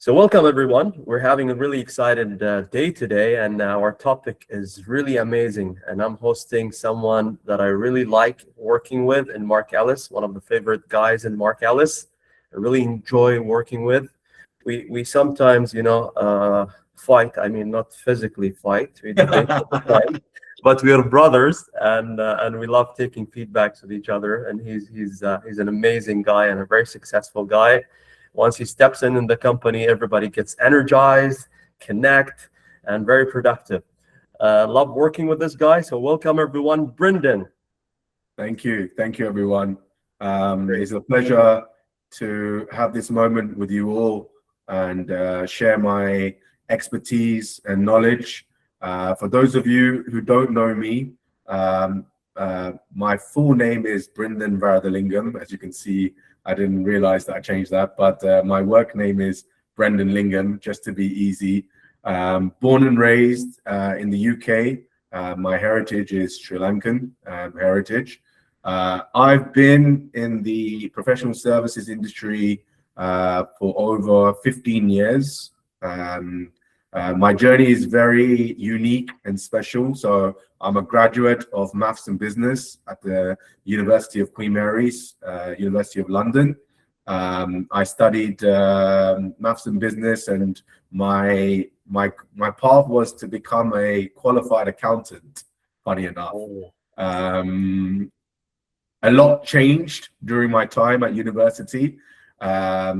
So welcome everyone. We're having a really excited day today, and our topic is really amazing. And I'm hosting someone that I really like working with, and Marc Ellis, one of the favorite guys in Marc Ellis. I really enjoy working with. We sometimes, fight. I mean, not physically fight. We debate all the time, but we are brothers, and we love taking feedbacks with each other. And he's an amazing guy and a very successful guy. Once he steps in the company, everybody gets energized, connect, and very productive. Love working with this guy. So welcome everyone, Brendan. Thank you, everyone. It's a pleasure to have this moment with you all and share my expertise and knowledge. For those of you who don't know me, my full name is Brendan Lingam. As you can see, I didn't realize that I changed that, but my work name is Brendan Lingam, just to be easy. Born and raised in the UK. My heritage is Sri Lankan heritage. I've been in the professional services industry for over 15 years. My journey is very unique and special. So I'm a graduate of Maths and Business at the University of Queen Mary's, University of London. I studied Maths and Business, and my path was to become a qualified accountant, funny enough. A lot changed during my time at university. I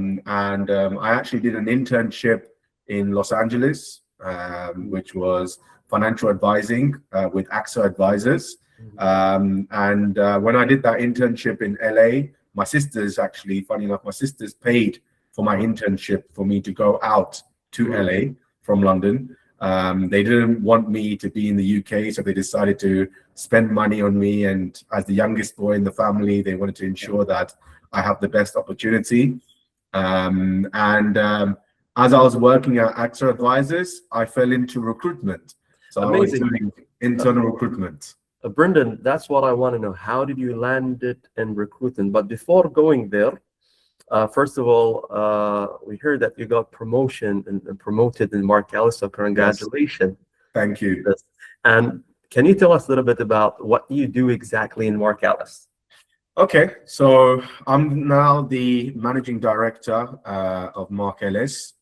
actually did an internship in Los Angeles, which was financial advising with AXA Advisors. When I did that internship in LA, my sisters actually, funny enough, my sisters paid for my internship for me to go out to LA from London. They didn't want me to be in the UK, so they decided to spend money on me. And as the youngest boy in the family, they wanted to ensure that I have the best opportunity. As I was working at AXA Advisors, I fell into recruitment. So I was doing internal recruitment. Brendan, that's what I want to know. How did you land it in recruitment? But before going there, first of all, we heard that you got promotion and promoted in Marc Ellis. So congratulations. Yes. Thank you. And can you tell us a little bit about what you do exactly in Marc Ellis? Okay, so I'm now the managing director of Marc Ellis.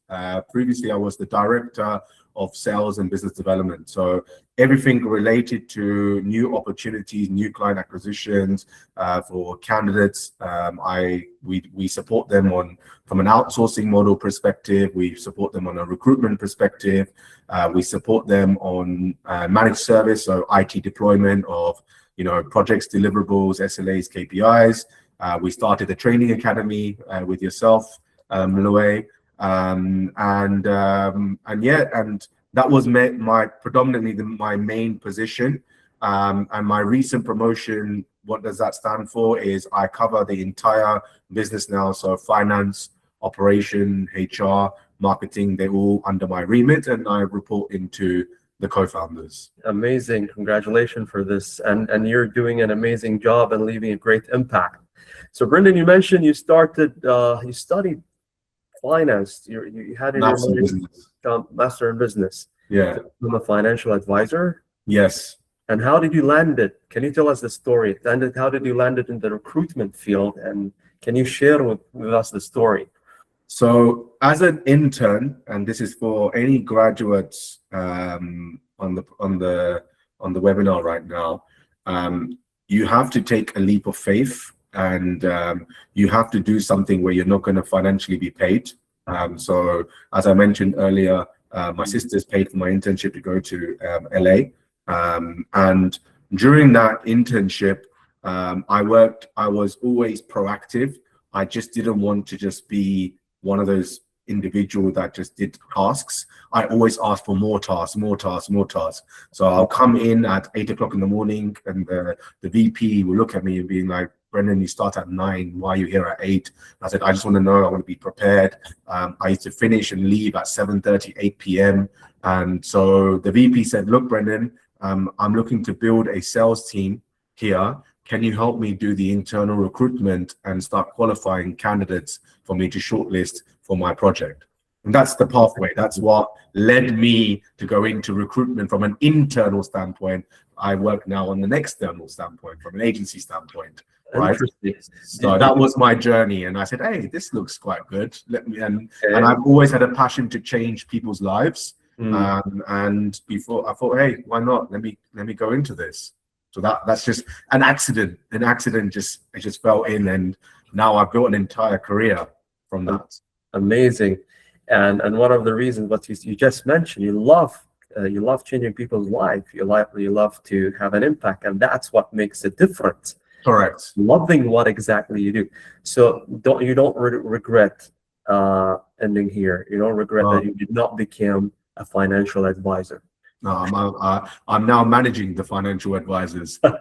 Previously, I was the director of sales and business development. So everything related to new opportunities, new client acquisitions for candidates. We support them from an outsourcing model perspective. We support them on a recruitment perspective. We support them on managed service, so IT deployment of projects, deliverables, SLAs, KPIs. We started a training academy with yourself, Loay. And that was predominantly my main position. And my recent promotion, what does that stand for? Is I cover the entire business now. So finance, operation, HR, marketing, they're all under my remit, and I report into the co-founders. Amazing. Congratulations for this. And you're doing an amazing job and leaving a great impact. So Brendan, you mentioned you studied finance. You had master in business. Yeah. I'm a financial advisor. Yes. And how did you land it? Can you tell us the story? How did you land it in the recruitment field? And can you share with us the story? So as an intern, and this is for any graduates on the webinar right now, you have to take a leap of faith, and you have to do something where you're not going to financially be paid. So as I mentioned earlier, my sisters paid for my internship to go to LA, and during that internship, I was always proactive. I just didn't want to just be one of those individuals that just did tasks. I always asked for more tasks. So I'll come in at 8 o'clock in the morning, and the VP will look at me and be like, Brendan, you start at 9. Why are you here at 8? I said, I just want to know. I want to be prepared. I used to finish and leave at 7:30, 8 p.m. And so the VP said, look, Brendan, I'm looking to build a sales team here. Can you help me do the internal recruitment and start qualifying candidates for me to shortlist for my project? And that's the pathway. That's what led me to go into recruitment from an internal standpoint. I work now on an external standpoint, from an agency standpoint, right? Interesting. So that was my journey, and I said, "Hey, this looks quite good. Let me." And Okay. I've always had a passion to change people's lives. Mm. And before I thought, "Hey, why not? Let me go into this." So that's just an accident. An accident just fell in, and now I've built an entire career from that. Amazing. And one of the reasons what you just mentioned, you love changing people's life. You love to have an impact, and that's what makes it different. Correct. Loving what exactly you do. So you don't regret ending here. You don't regret that you did not become a financial advisor. No, I'm now managing the financial advisors. Our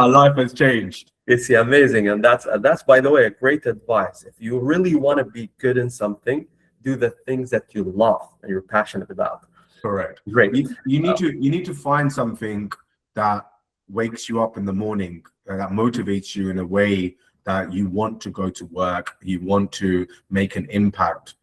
life has changed. It's amazing, and that's by the way a great advice. If you really want to be good in something, do the things that you love and you're passionate about. Correct. Great. You need to find something that wakes you up in the morning, that motivates you in a way that you want to go to work, you want to make an impact,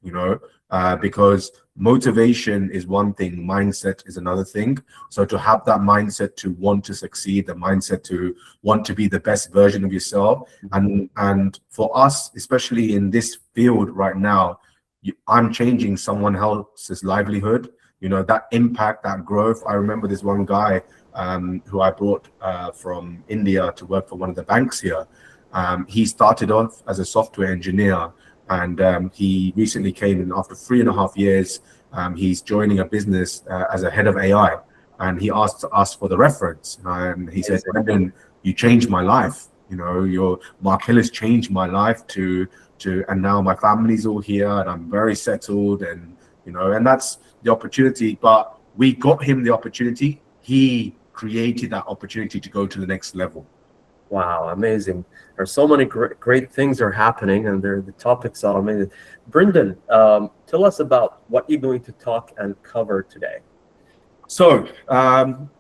because motivation is one thing, mindset is another thing. So to have that mindset to want to succeed, the mindset to want to be the best version of yourself, and for us, especially in this field right now, I'm changing someone else's livelihood, that impact, that growth. I remember this one guy who I brought from India to work for one of the banks here. He started off as a software engineer, and he recently came in after 3.5 years. He's joining a business as a head of AI, and he asked us for the reference, and he said, "Brendan, you changed my life. Your Marc Ellis changed my life and now my family's all here, and I'm very settled, and and that's the opportunity." But we got him the opportunity. He created that opportunity to go to the next level. Wow, amazing. There's so many great things are happening, and the topics are amazing. Brendan, tell us about what you're going to talk and cover today. So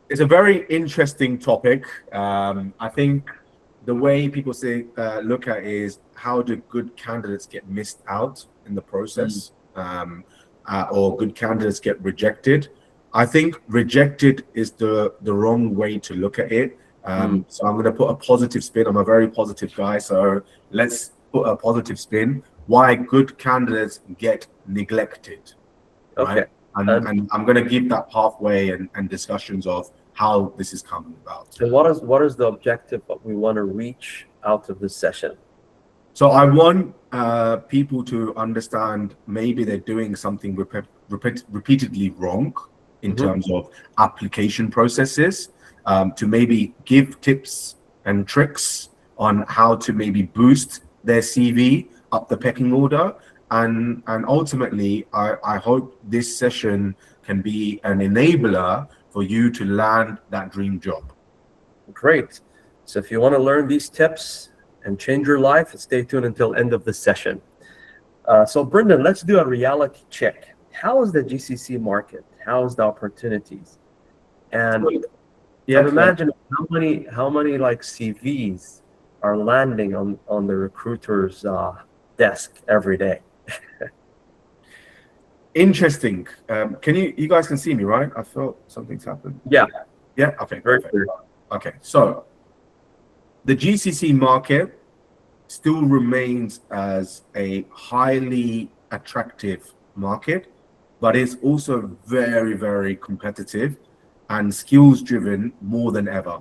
it's a very interesting topic. I think the way people look at it is, how do good candidates get missed out in the process, or good candidates get rejected? I think rejected is the wrong way to look at it. So I'm going to put a positive spin. I'm a very positive guy, so let's put a positive spin. Why good candidates get neglected, right? Okay. And I'm going to give that pathway and discussions of how this is coming about. So what is the objective that we want to reach out of this session? So I want people to understand maybe they're doing something repeatedly wrong in terms of application processes, to maybe give tips and tricks on how to maybe boost their CV up the pecking order. And ultimately, I hope this session can be an enabler for you to land that dream job. Great. So if you want to learn these tips and change your life, stay tuned until end of the session. So Brendan, let's do a reality check. How is the GCC market? How is the opportunities? And imagine how many like CVs are landing on the recruiter's desk every day. Interesting. You guys can see me, right? I felt something's happened. Yeah. Okay. Very Perfect. clear. Okay. So the GCC market still remains as a highly attractive market, but it's also very, very competitive and skills driven more than ever.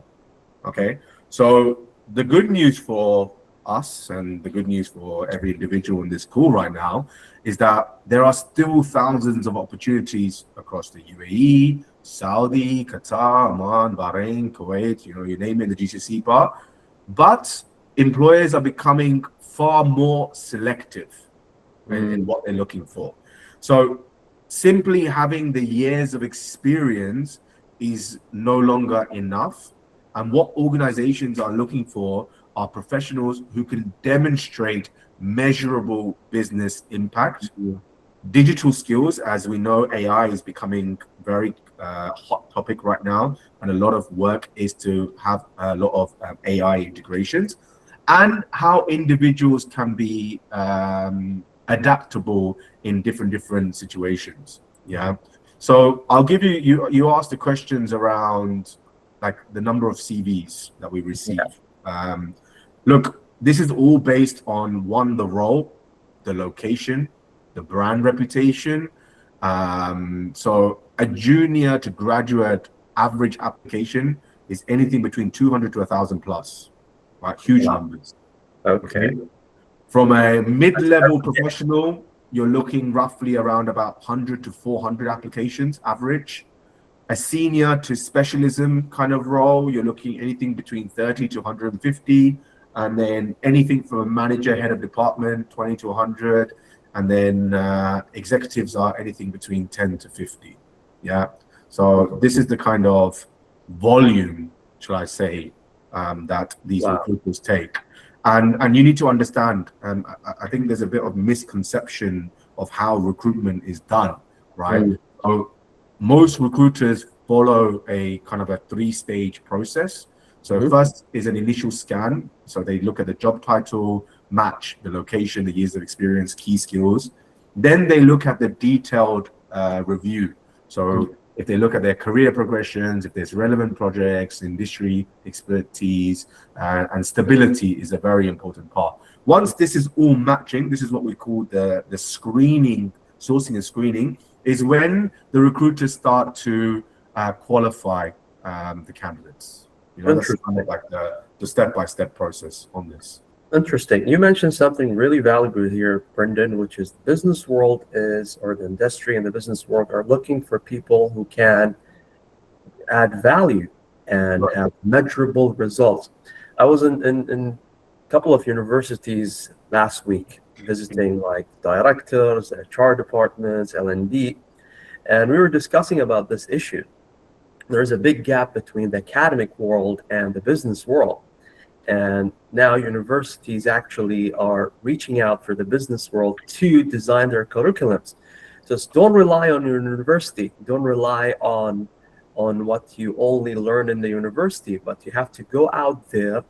Okay. So the good news for us, and the good news for every individual in this call right now, is that there are still thousands of opportunities across the UAE, Saudi, Qatar, Oman, Bahrain, Kuwait, you name it, the GCC part. But employers are becoming far more selective in what they're looking for. So simply having the years of experience is no longer enough. And what organizations are looking for are professionals who can demonstrate measurable business impact. Digital skills, as we know, AI is becoming very hot topic right now, and a lot of work is to have a lot of AI integrations, and how individuals can be adaptable in different situations. Yeah. So I'll give you asked the questions around like the number of CVs that we receive. Look, this is all based on one, the role, the location, the brand reputation. So a junior to graduate average application is anything between 200 to 1,000 plus, right? Huge numbers. Okay. From a mid-level professional, you're looking roughly around about 100 to 400 applications average. A senior to specialism kind of role, you're looking anything between 30 to 150. And then anything from a manager, head of department, 20 to 100. And then executives are anything between 10 to 50. Yeah. So this is the kind of volume, shall I say, that these recruiters take. And you need to understand, I think there's a bit of misconception of how recruitment is done, right? So most recruiters follow a kind of a 3-stage process. So first is an initial scan. So they look at the job title, match the location, the years of experience, key skills. Then they look at the detailed review. So if they look at their career progressions, if there's relevant projects, industry expertise, and stability is a very important part. Once this is all matching, this is what we call the screening, sourcing and screening, is when the recruiters start to qualify the candidates. You know, that's kind of like the step-by-step process on this. Interesting. You mentioned something really valuable here, Brendan, which is the business world or the industry and the business world are looking for people who can add value and have measurable results. I was in a couple of universities last week visiting like directors, HR departments, L&D, and we were discussing about this issue. There's a big gap between the academic world and the business world. And now universities actually are reaching out for the business world to design their curriculums. So don't rely on your university. Don't rely on what you only learn in the university, but you have to go out there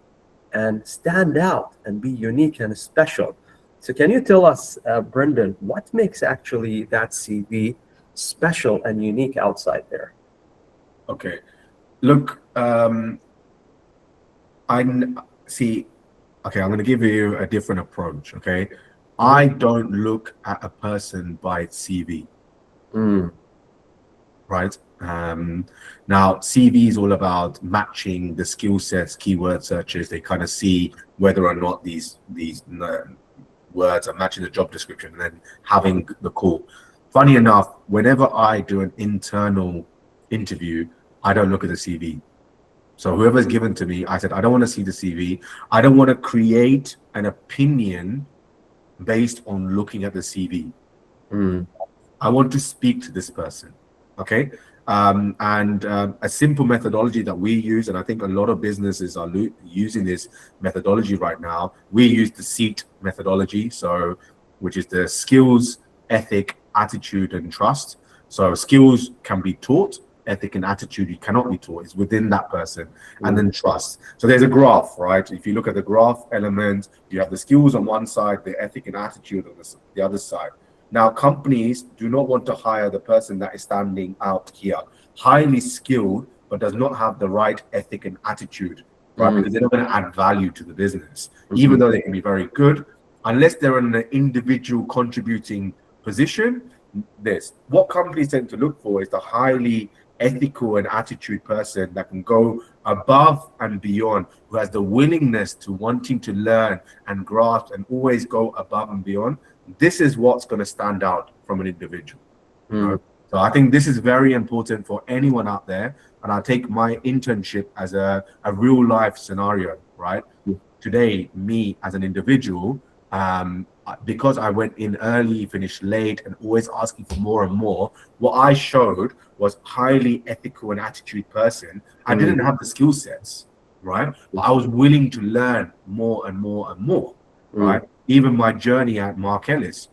and stand out and be unique and special. So can you tell us, Brendan, what makes actually that CV special and unique outside there? Okay. Look, I'm going to give you a different approach, okay? I don't look at a person by its CV, right? Now, CV is all about matching the skill sets, keyword searches. They kind of see whether or not these words are matching the job description and then having the call. Funny enough, whenever I do an internal interview, I don't look at the CV. So whoever's given to me, I said, I don't want to see the CV. I don't want to create an opinion based on looking at the CV. I want to speak to this person, okay? A simple methodology that we use, and I think a lot of businesses are using this methodology right now. We use the SEAT methodology, so which is the skills, ethic, attitude, and trust. So skills can be taught. Ethic and attitude, you cannot be taught. It's within that person. And then trust. So there's a graph, right? If you look at the graph element, you have the skills on one side, the ethic and attitude on the other side. Now, companies do not want to hire the person that is standing out here, highly skilled, but does not have the right ethic and attitude, right? Because they're not going to add value to the business, even though they can be very good, unless they're in an individual contributing position. What companies tend to look for is the highly ethical and attitude person that can go above and beyond, who has the willingness to wanting to learn and grasp and always go above and beyond. This is what's going to stand out from an individual. So I think this is very important for anyone out there. And I take my internship as a real life scenario, right? Today, me as an individual, because I went in early, finished late, and always asking for more and more, what I showed was highly ethical and attitude person. I didn't have the skill sets, right? But I was willing to learn more and more and more, right? Even my journey at Marc Ellis,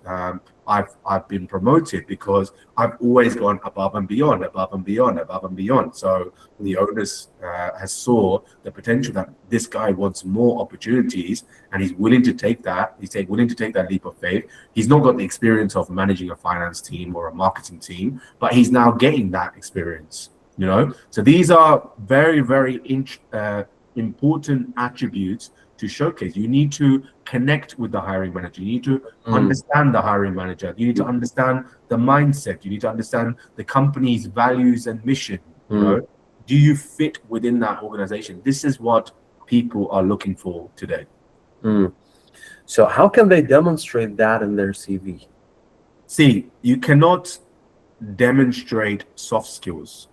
I've been promoted because I've always gone above and beyond, above and beyond, above and beyond. So the owners has saw the potential that this guy wants more opportunities, and he's willing to take that. Willing to take that leap of faith. He's not got the experience of managing a finance team or a marketing team, but he's now getting that experience. So these are very, very important attributes to showcase. You need to connect with the hiring manager. You need to understand the hiring manager. You need to understand the mindset. You need to understand the company's values and mission. Do you fit within that organization? This is what people are looking for today. So how can they demonstrate that in their CV? See, you cannot demonstrate soft skills.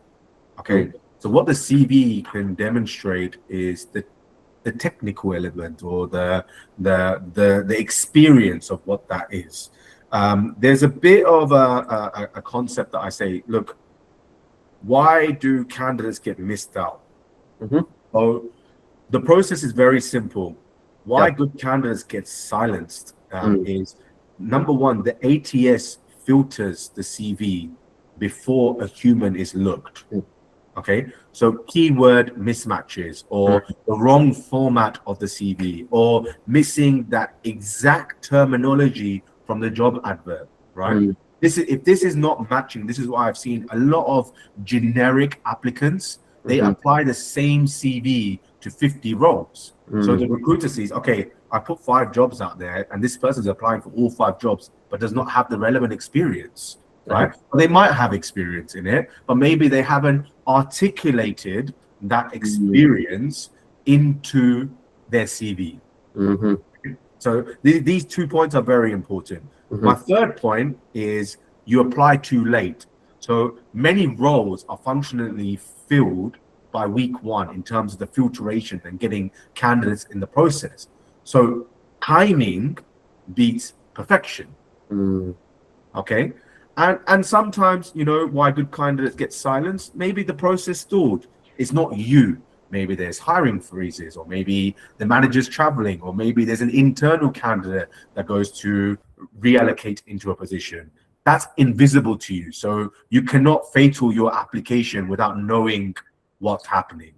Okay. So what the CV can demonstrate is the technical element or the experience of what that is. There's a bit of a concept that I say, look, why do candidates get missed out? Oh, the process is very simple. Why good candidates get silenced is, number one, the ATS filters the CV before a human is looked. Okay, so keyword mismatches or the wrong format of the CV or missing that exact terminology from the job advert, right? If this is not matching, this is why I've seen a lot of generic applicants. They apply the same CV to 50 roles. So the recruiter sees, okay, I put 5 jobs out there and this person's applying for all 5 jobs, but does not have the relevant experience. Right? Well, they might have experience in it, but maybe they haven't articulated that experience into their CV. So these 2 points are very important. My third point is you apply too late. So many roles are functionally filled by week 1 in terms of the filtration and getting candidates in the process. So timing beats perfection. Okay. And sometimes, why good candidates get silenced, maybe the process stalled. It's not you. Maybe there's hiring freezes, or maybe the manager's traveling, or maybe there's an internal candidate that goes to reallocate into a position. That's invisible to you. So you cannot fatal your application without knowing what's happening.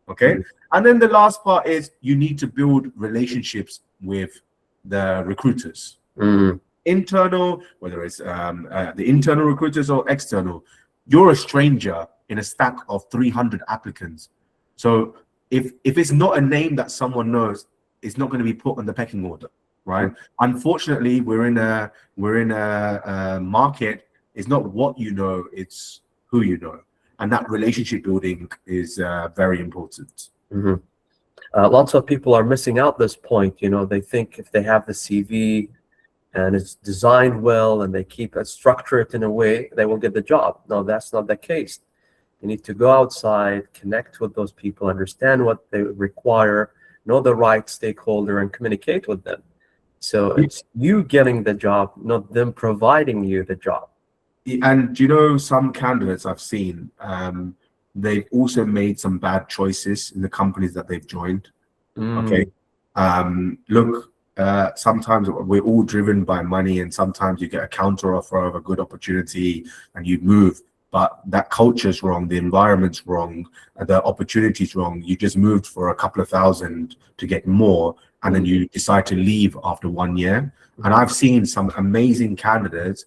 Okay. And then the last part is you need to build relationships with the recruiters. Internal, whether it's the internal recruiters or external, you're a stranger in a stack of 300 applicants. So if it's not a name that someone knows, it's not going to be put on the pecking order, right? Unfortunately, we're in a market. It's not what you know, it's who you know, and that relationship building is very important. Lots of people are missing out this point. They think if they have the CV and it's designed well and they keep it structured in a way, they will get the job. No, that's not the case. You need to go outside, connect with those people, understand what they require, know the right stakeholder, and communicate with them. So it's you getting the job, not them providing you the job. And some candidates I've seen, they've also made some bad choices in the companies that they've joined. Okay. Look, sometimes we're all driven by money, and sometimes you get a counter offer of a good opportunity and you move, but that culture's wrong, the environment's wrong, the opportunity's wrong. You just moved for a couple of thousand to get more, and then you decide to leave after 1 year. And I've seen some amazing candidates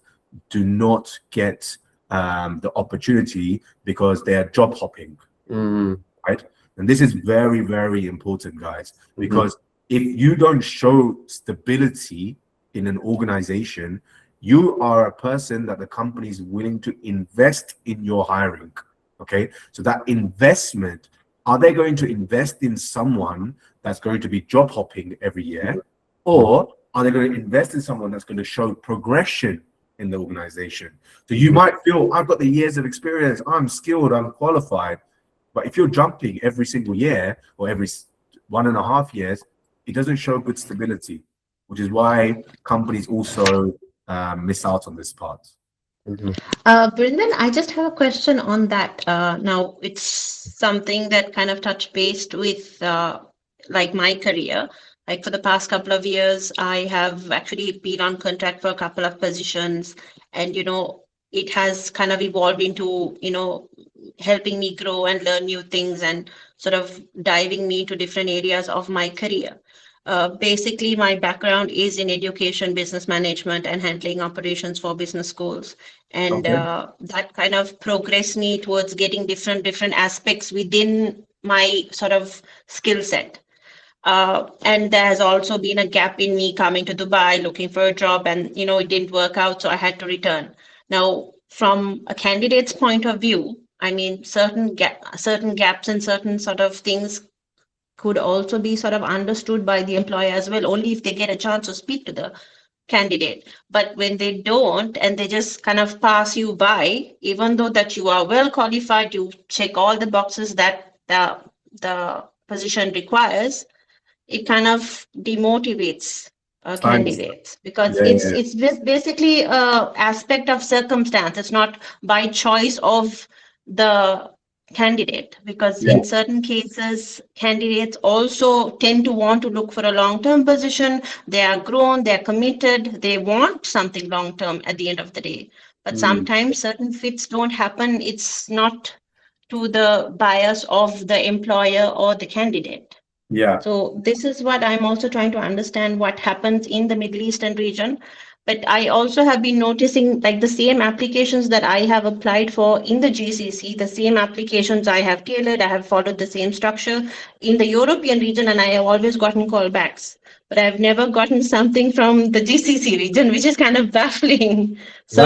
do not get the opportunity because they're job hopping, right? And this is very, very important, guys, because if you don't show stability in an organization, you are a person that the company is willing to invest in your hiring. Okay, so that investment, are they going to invest in someone that's going to be job hopping every year, or are they going to invest in someone that's going to show progression in the organization? So you might feel, I've got the years of experience, I'm skilled, I'm qualified, but if you're jumping every single year or every 1.5 years, it doesn't show good stability, which is why companies also miss out on this part. Brendan, I just have a question on that. Now, it's something that kind of touch based with like my career. Like for the past couple of years, I have actually been on contract for a couple of positions, and it has kind of evolved into helping me grow and learn new things and sort of diving me into different areas of my career. Basically, my background is in education, business management, and handling operations for business schools, and Okay. that kind of progressed me towards getting different aspects within my sort of skill set. And there has also been a gap in me coming to Dubai looking for a job, and it didn't work out, so I had to return. Now, from a candidate's point of view, I mean, certain gaps and certain sort of things could also be sort of understood by the employer as well, only if they get a chance to speak to the candidate. But when they don't and they just kind of pass you by, even though that you are well qualified, you check all the boxes that the position requires, it kind of demotivates I understand. candidates, because Yeah, it's yeah, it's just basically a aspect of circumstance. It's not by choice of the candidate, because yeah. in certain cases candidates also tend to want to look for a long-term position. They are grown, they're committed, they want something long-term at the end of the day, but Mm, sometimes certain fits don't happen. It's not to the bias of the employer or the candidate. yeah. So this is what I'm also trying to understand, what happens in the Middle Eastern region. But I also have been noticing, like, the same applications that I have applied for in the GCC, the same applications I have tailored, I have followed the same structure in the European region, and I have always gotten callbacks. But I've never gotten something from the GCC region, which is kind of baffling. So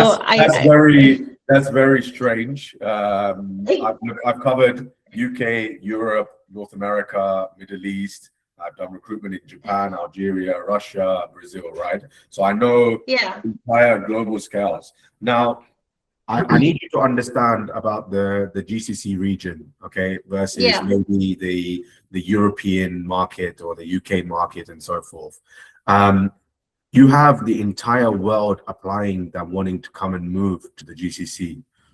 That's very strange. I I've covered UK, Europe, North America, Middle East. I've done recruitment in Japan, Algeria, Russia, Brazil, right? So I know yeah, entire global scales. Now, I need you to understand about the GCC region, okay, versus yeah, maybe the European market or the UK market and so forth. Um, you have the entire world applying that wanting to come and move to the GCC.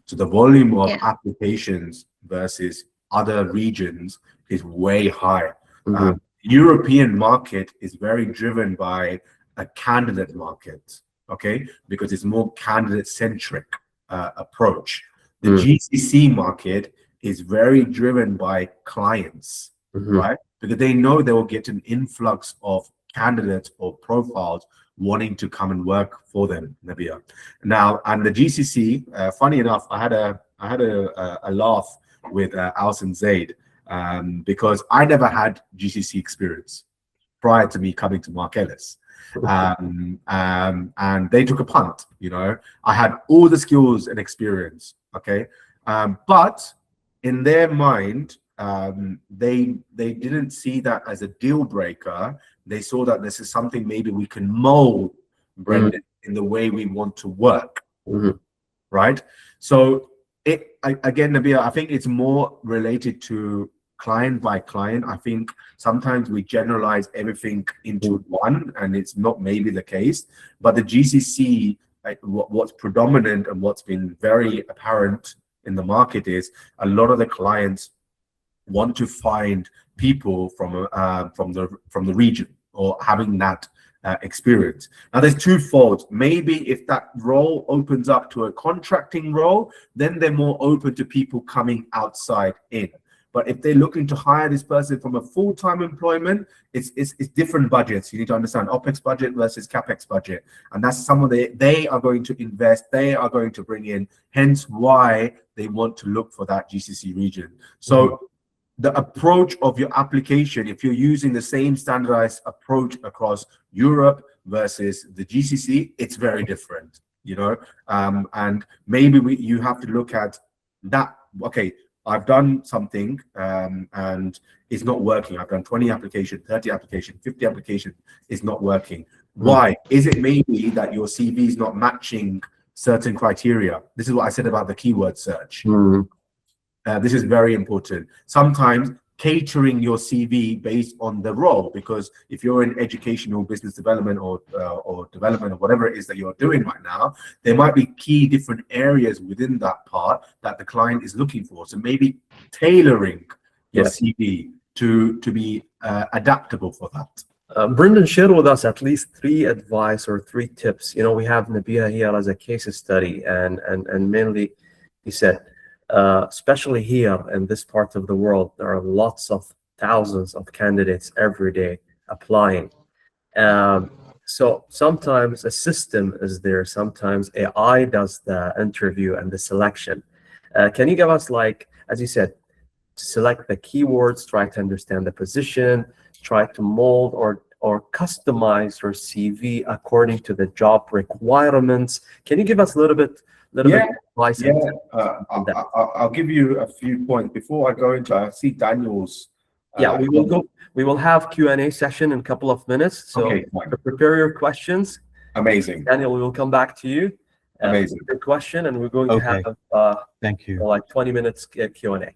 So the volume of yeah, applications versus other regions is way higher. Mhm. European market is very driven by a candidate market, okay, because it's more candidate centric approach. The Mm. GCC market is very driven by clients, Mhm. right? Because they know they will get an influx of candidates or profiles wanting to come and work for them, Nabia. Now, and the GCC, funny enough, I had a laugh with Alson Zaid because I never had GCC experience prior to me coming to Marc Ellis. And they took a punt, I had all the skills and experience, okay? But in their mind, they didn't see that as a deal breaker. They saw that this is something maybe we can mold, Brendan, in the way we want to work, Mhm. right? So again, Nabia, I think it's more related to client by client. I think sometimes we generalize everything into one, and it's not maybe the case. But the GCC, what's predominant and what's been very apparent in the market is a lot of the clients want to find people from the region or having that experience. Now, there's twofold. Maybe if that role opens up to a contracting role, then they're more open to people coming outside in. But if they're looking to hire this person from a full-time employment, it's different budgets. You need to understand OPEX budget versus CAPEX budget. And that's some of they are going to invest, they are going to bring in, hence why they want to look for that GCC region. So the approach of your application, if you're using the same standardized approach across Europe versus the GCC, it's very different, and maybe you have to look at that. Okay, I've done something and it's not working. I've done 20 applications, 30 applications, 50 applications, it's not working. Why? Is it maybe that your CV is not matching certain criteria? This is what I said about the keyword search. This is very important. Sometimes catering your CV based on the role, because if you're in educational business development or development or whatever it is that you're doing right now, there might be key different areas within that part that the client is looking for. So maybe tailoring your CV to be adaptable for that. Brendan, share with us at least 3 advice or 3 tips. We have Nabila here as a case study, and mainly, he said, especially here in this part of the world, there are lots of thousands of candidates every day applying. So sometimes a system is there, sometimes AI does the interview and the selection. Can you give us, like, as you said, select the keywords, try to understand the position, try to mold or customize your CV according to the job requirements? Can you give us a little bit of advice? Yeah, I'll give you a few points before I go into. I see Daniel's. We will have Q&A session in a couple of minutes. So okay, prepare your questions. Amazing. Daniel, we will come back to you. Amazing. Your question, and we're going to have thank you, like 20 minutes Q&A.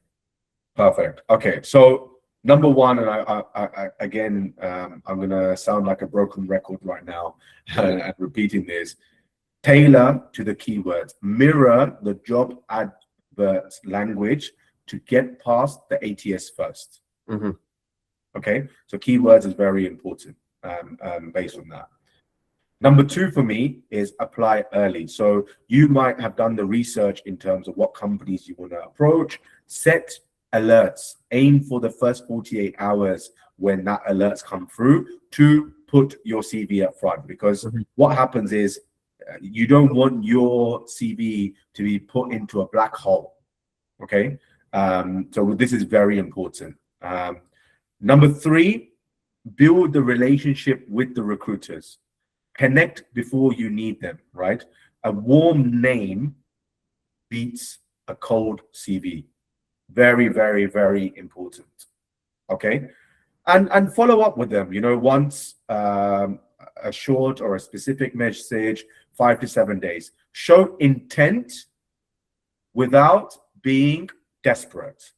Perfect. Okay, so number one, and I again, I'm gonna sound like a broken record right now and repeating this. Tailor to the keywords, mirror the job advert language to get past the ATS first. Mm-hmm. Okay, so keywords is very important based on that. Number two for me is apply early. So you might have done the research in terms of what companies you want to approach, set alerts, aim for the first 48 hours when that alerts come through to put your CV up front, because what happens is you don't want your CV to be put into a black hole. Okay, so this is very important. Number three, build the relationship with the recruiters. Connect before you need them, right? A warm name beats a cold CV. Very, very, very important. Okay, and follow up with them. Once a short or a specific message, 5 to 7 days. Show intent without being desperate.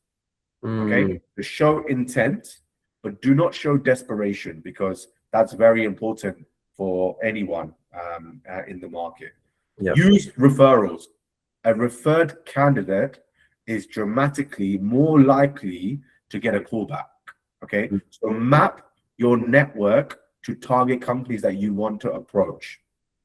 Okay, show intent, but do not show desperation, because that's very important for anyone in the market. Yep. Use referrals. A referred candidate is dramatically more likely to get a callback. Okay, so map your network to target companies that you want to approach.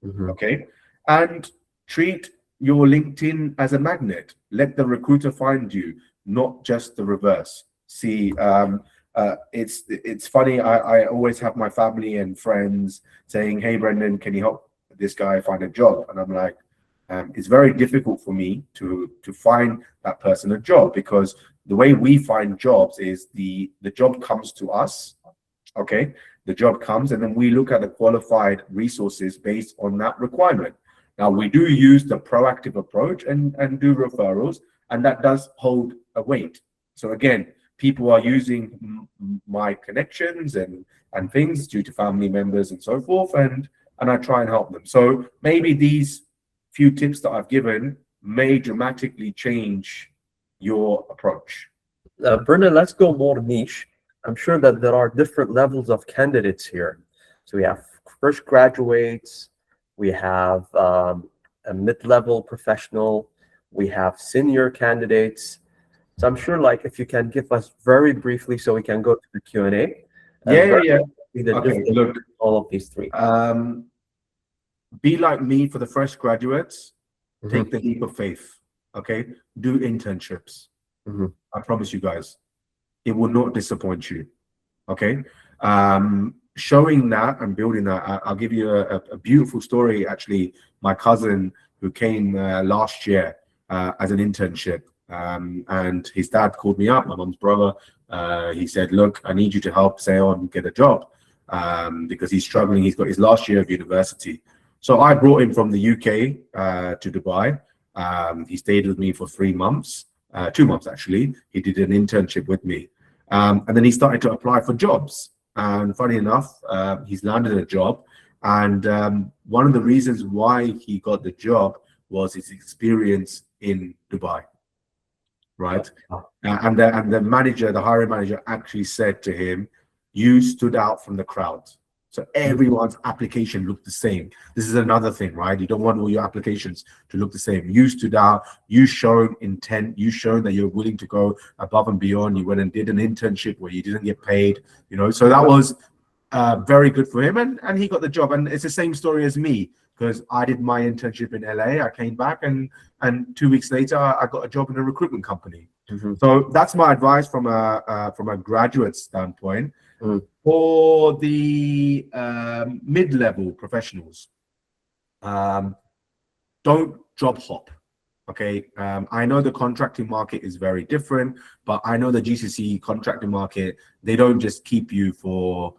Okay, and treat your LinkedIn as a magnet. Let the recruiter find you, not just the reverse. See, it's funny. I always have my family and friends saying, "Hey, Brendan, can you help this guy find a job?" And I'm like, it's very difficult for me to find that person a job, because the way we find jobs is the job comes to us. Okay, the job comes, and then we look at the qualified resources based on that requirement. Now, we do use the proactive approach and do referrals, and that does hold a weight. So again, people are using my connections and things due to family members and so forth, and I try and help them. So maybe these few tips that I've given may dramatically change your approach. Brendan, let's go more niche. I'm sure that there are different levels of candidates here. So we have fresh graduates, we have a mid-level professional, we have senior candidates. So I'm sure, like, if you can give us very briefly, so we can go to the Q&A. Yeah. Okay, look, all of these three. Be like me for the fresh graduates. Take the leap of faith. Okay, do internships. I promise you guys, it will not disappoint you. Okay, showing that and building that. I'll give you a beautiful story. Actually, my cousin who came last year as an internship, and his dad called me up, my mom's brother. He said, "Look, I need you to help Seon get a job because he's struggling. He's got his last year of university." So I brought him from the UK to Dubai. He stayed with me for 3 months, 2 months actually. He did an internship with me, and then he started to apply for jobs. And funny enough, he's landed a job. And one of the reasons why he got the job was his experience in Dubai, right? And the manager, the hiring manager, actually said to him, "You stood out from the crowd." So everyone's application looked the same. This is another thing, right? You don't want all your applications to look the same. You stood out. You showed intent. You showed that you're willing to go above and beyond. You went and did an internship where you didn't get paid. So that was very good for him, and he got the job. And it's the same story as me, because I did my internship in LA. I came back, and 2 weeks later, I got a job in a recruitment company. So that's my advice from a graduate standpoint. For the mid-level professionals, don't job hop. Okay, I know the contracting market is very different, but I know the GCC contracting market, they don't just keep you for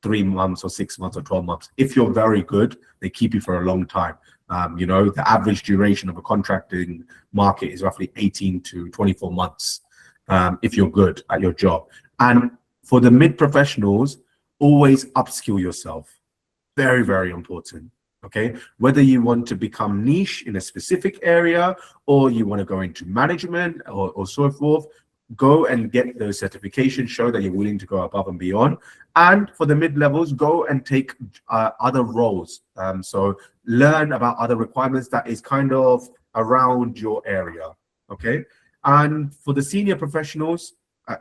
3 months or 6 months or 12 months. If you're very good, they keep you for a long time. You know, the average duration of a contracting market is roughly 18 to 24 months if you're good at your job. And for the mid-professionals, always upskill yourself. Very, very important. Okay, whether you want to become niche in a specific area, or you want to go into management or so forth, go and get those certifications, show that you're willing to go above and beyond. And for the mid-levels, go and take other roles. So learn about other requirements that is kind of around your area. Okay, and for the senior professionals,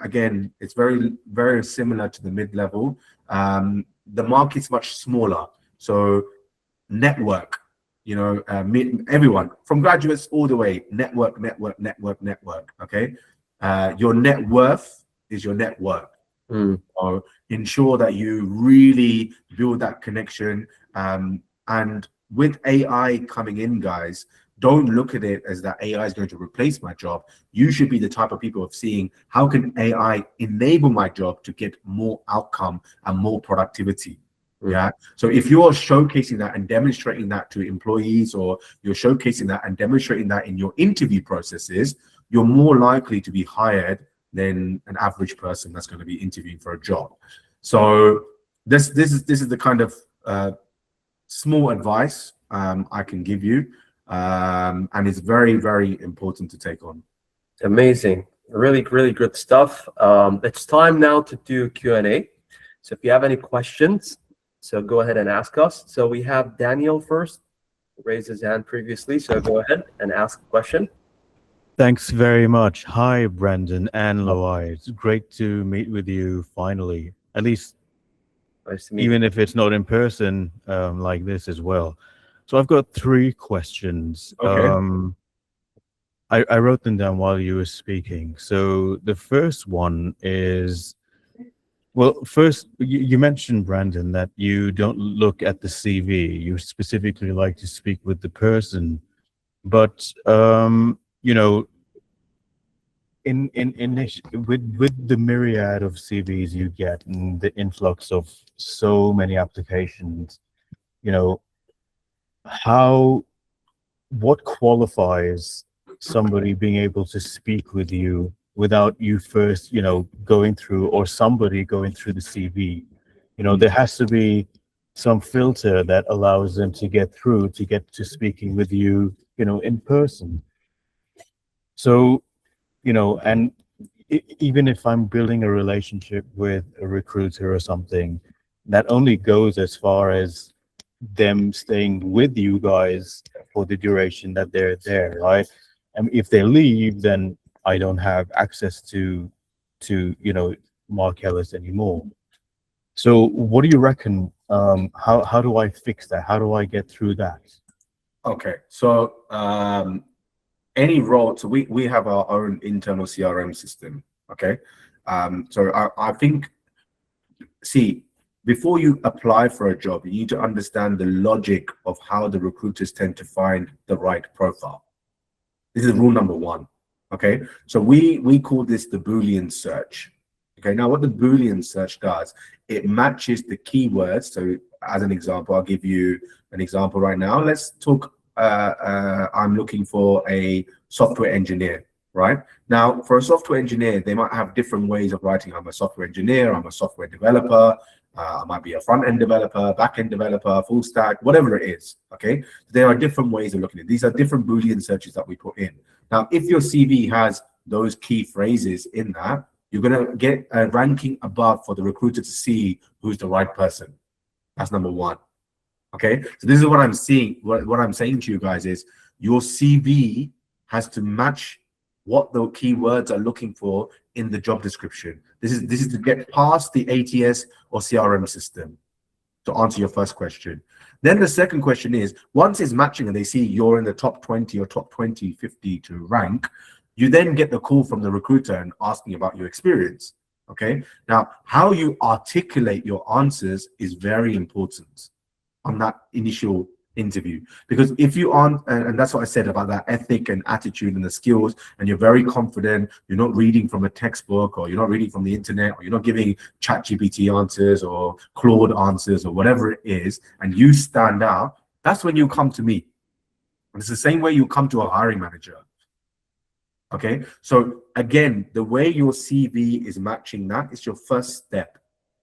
again, it's very, very similar to the mid-level. The market's much smaller, so network, you know, everyone from graduates all the way, network. Okay, your net worth is your network. So ensure that you really build that connection. And with AI coming in, guys, don't look at it as that AI is going to replace my job. You should be the type of people of seeing, how can AI enable my job to get more outcome and more productivity? Yeah. So if you're showcasing that and demonstrating that to employees, or you're showcasing that and demonstrating that in your interview processes, you're more likely to be hired than an average person that's going to be interviewing for a job. So this is the kind of small advice I can give you, and it's very, very important to take on. Amazing. Really, really good stuff. It's time now to do Q&A. So if you have any questions, so go ahead and ask us. So we have Daniel first, raised his hand previously. So go ahead and ask a question. Thanks very much. Hi, Brandon and Loay. It's great to meet with you finally, at least Nice to meet even if it's not in person like this as well. So I've got 3 questions. Okay. I wrote them down while you were speaking. So the first one is, well, first, you mentioned, Brandon, that you don't look at the CV. You specifically like to speak with the person. But, you know, with the myriad of CVs you get and the influx of so many applications, you know, what qualifies somebody being able to speak with you without you first, you know, going through, or somebody going through the CV? You know, there has to be some filter that allows them to get through, to get to speaking with you, you know, in person. So, you know, and even if I'm building a relationship with a recruiter or something, that only goes as far as them staying with you guys for the duration that they're there, right? And if they leave, then I don't have access to you know, Marc Ellis anymore. So what do you reckon? How do I fix that? How do I get through that? Okay, so any role, so we have our own internal CRM system. Okay, so I think, see, before you apply for a job, you need to understand the logic of how the recruiters tend to find the right profile. This is rule number 1. Okay, so we call this the Boolean search. Okay, now what the Boolean search does, it matches the keywords. So as an example, I'll give you an example right now. Let's talk, I'm looking for a software engineer, right? Now, for a software engineer, they might have different ways of writing. I'm a software engineer, I'm a software developer, I might be a front-end developer, back-end developer, full stack, whatever it is, okay? There are different ways of looking at it. These are different Boolean searches that we put in. Now, if your CV has those key phrases in that, you're going to get a ranking above for the recruiter to see who's the right person. That's number 1. Okay, so this is what I'm seeing. What I'm saying to you guys is, your CV has to match what the keywords are looking for in the job description. This is to get past the ATS or CRM system, to answer your first question. Then the second question is, once it's matching and they see you're in the top 20 or top 20, 50 to rank, you then get the call from the recruiter and asking about your experience. Okay. Now, how you articulate your answers is very important on that initial interview, because if you aren't, and that's what I said about that ethic and attitude and the skills, and you're very confident, you're not reading from a textbook, or you're not reading from the internet, or you're not giving ChatGPT answers or Claude answers or whatever it is, and you stand out, that's when you come to me. And it's the same way you come to a hiring manager. Okay, so again, the way your CV is matching that is your first step.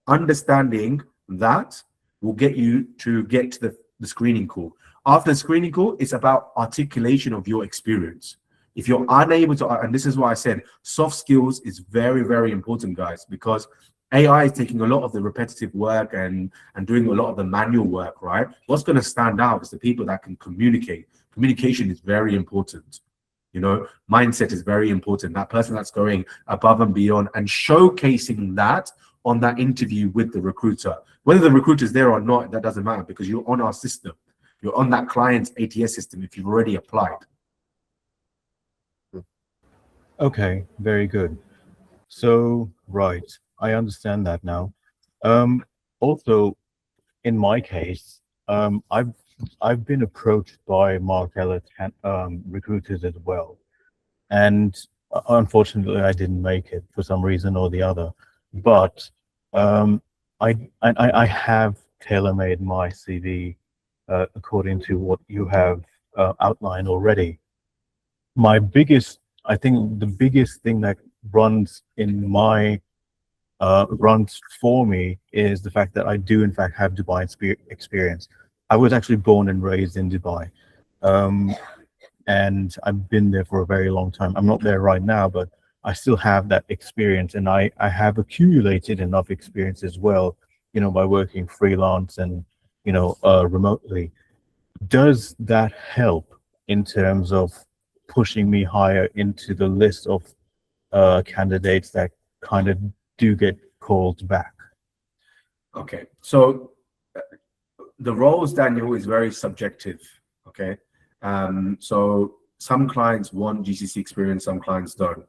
Understanding that will get you to get to the screening call. After the screening call, it's about articulation of your experience. If you're unable to, and this is why I said soft skills is very, very important, guys, because AI is taking a lot of the repetitive work and doing a lot of the manual work, right? What's going to stand out is the people that can communicate. Communication is very important. You know, mindset is very important. That person that's going above and beyond and showcasing that on that interview with the recruiter. Whether the recruiter is there or not, that doesn't matter, because you're on our system. You're on that client's ATS system if you've already applied. Okay, very good. So, right, I understand that now. Also, in my case, I've been approached by Marc Ellis recruiters as well, and unfortunately, I didn't make it for some reason or the other. But I have tailor-made my CV according to what you have outlined already. I think the biggest thing that runs for me is the fact that I do in fact have Dubai experience. I was actually born and raised in Dubai, and I've been there for a very long time. I'm not there right now, but I still have that experience, and I have accumulated enough experience as well, you know, by working freelance and, you know, remotely. Does that help in terms of pushing me higher into the list of candidates that kind of do get called back? Okay, so the roles, Daniel, is very subjective. Okay, so some clients want GCC experience, some clients don't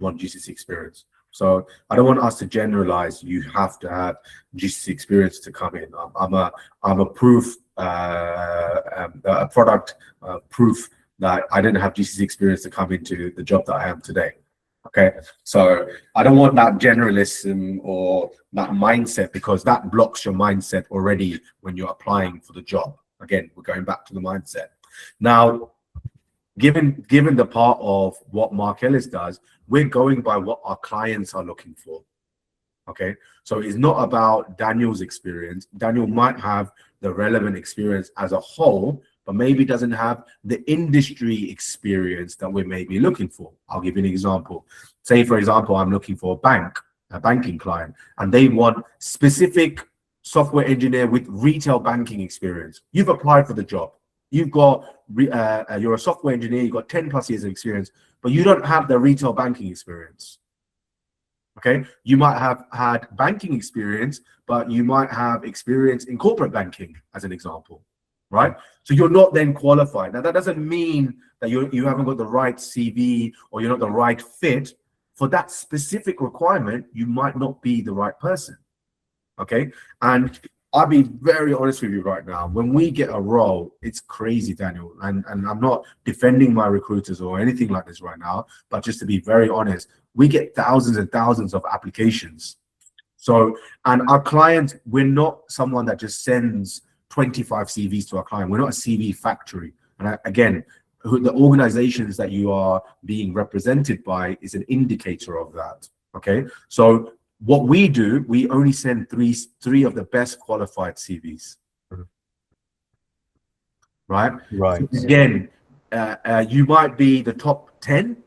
want GCC experience. So I don't want us to generalize. You have to have GCC experience to come in. I'm a proof, a product proof that I didn't have GCC experience to come into the job that I am today. Okay, so I don't want that generalism or that mindset, because that blocks your mindset already when you're applying for the job. Again, we're going back to the mindset. Now, given the part of what Marc Ellis does, we're going by what our clients are looking for. Okay, so it's not about Daniel's experience. Daniel might have the relevant experience as a whole, but maybe doesn't have the industry experience that we may be looking for. I'll give you an example. Say, for example, I'm looking for a banking client, and they want specific software engineer with retail banking experience. You've applied for the job. You've got, you're a software engineer, you've got 10 plus years of experience, but you don't have the retail banking experience. Okay, you might have had banking experience, but you might have experience in corporate banking, as an example. Right, so you're not then qualified. Now that doesn't mean that you haven't got the right CV or you're not the right fit for that specific requirement. You might not be the right person. Okay, and I'll be very honest with you right now. When we get a role, it's crazy, Daniel, and I'm not defending my recruiters or anything like this right now, but just to be very honest, we get thousands and thousands of applications. So, and our clients, we're not someone that just sends 25 CVs to our client. We're not a CV factory. And again, the organizations that you are being represented by is an indicator of that. Okay, so what we do, we only send three of the best qualified CVs. Right. So again, you might be the top 10,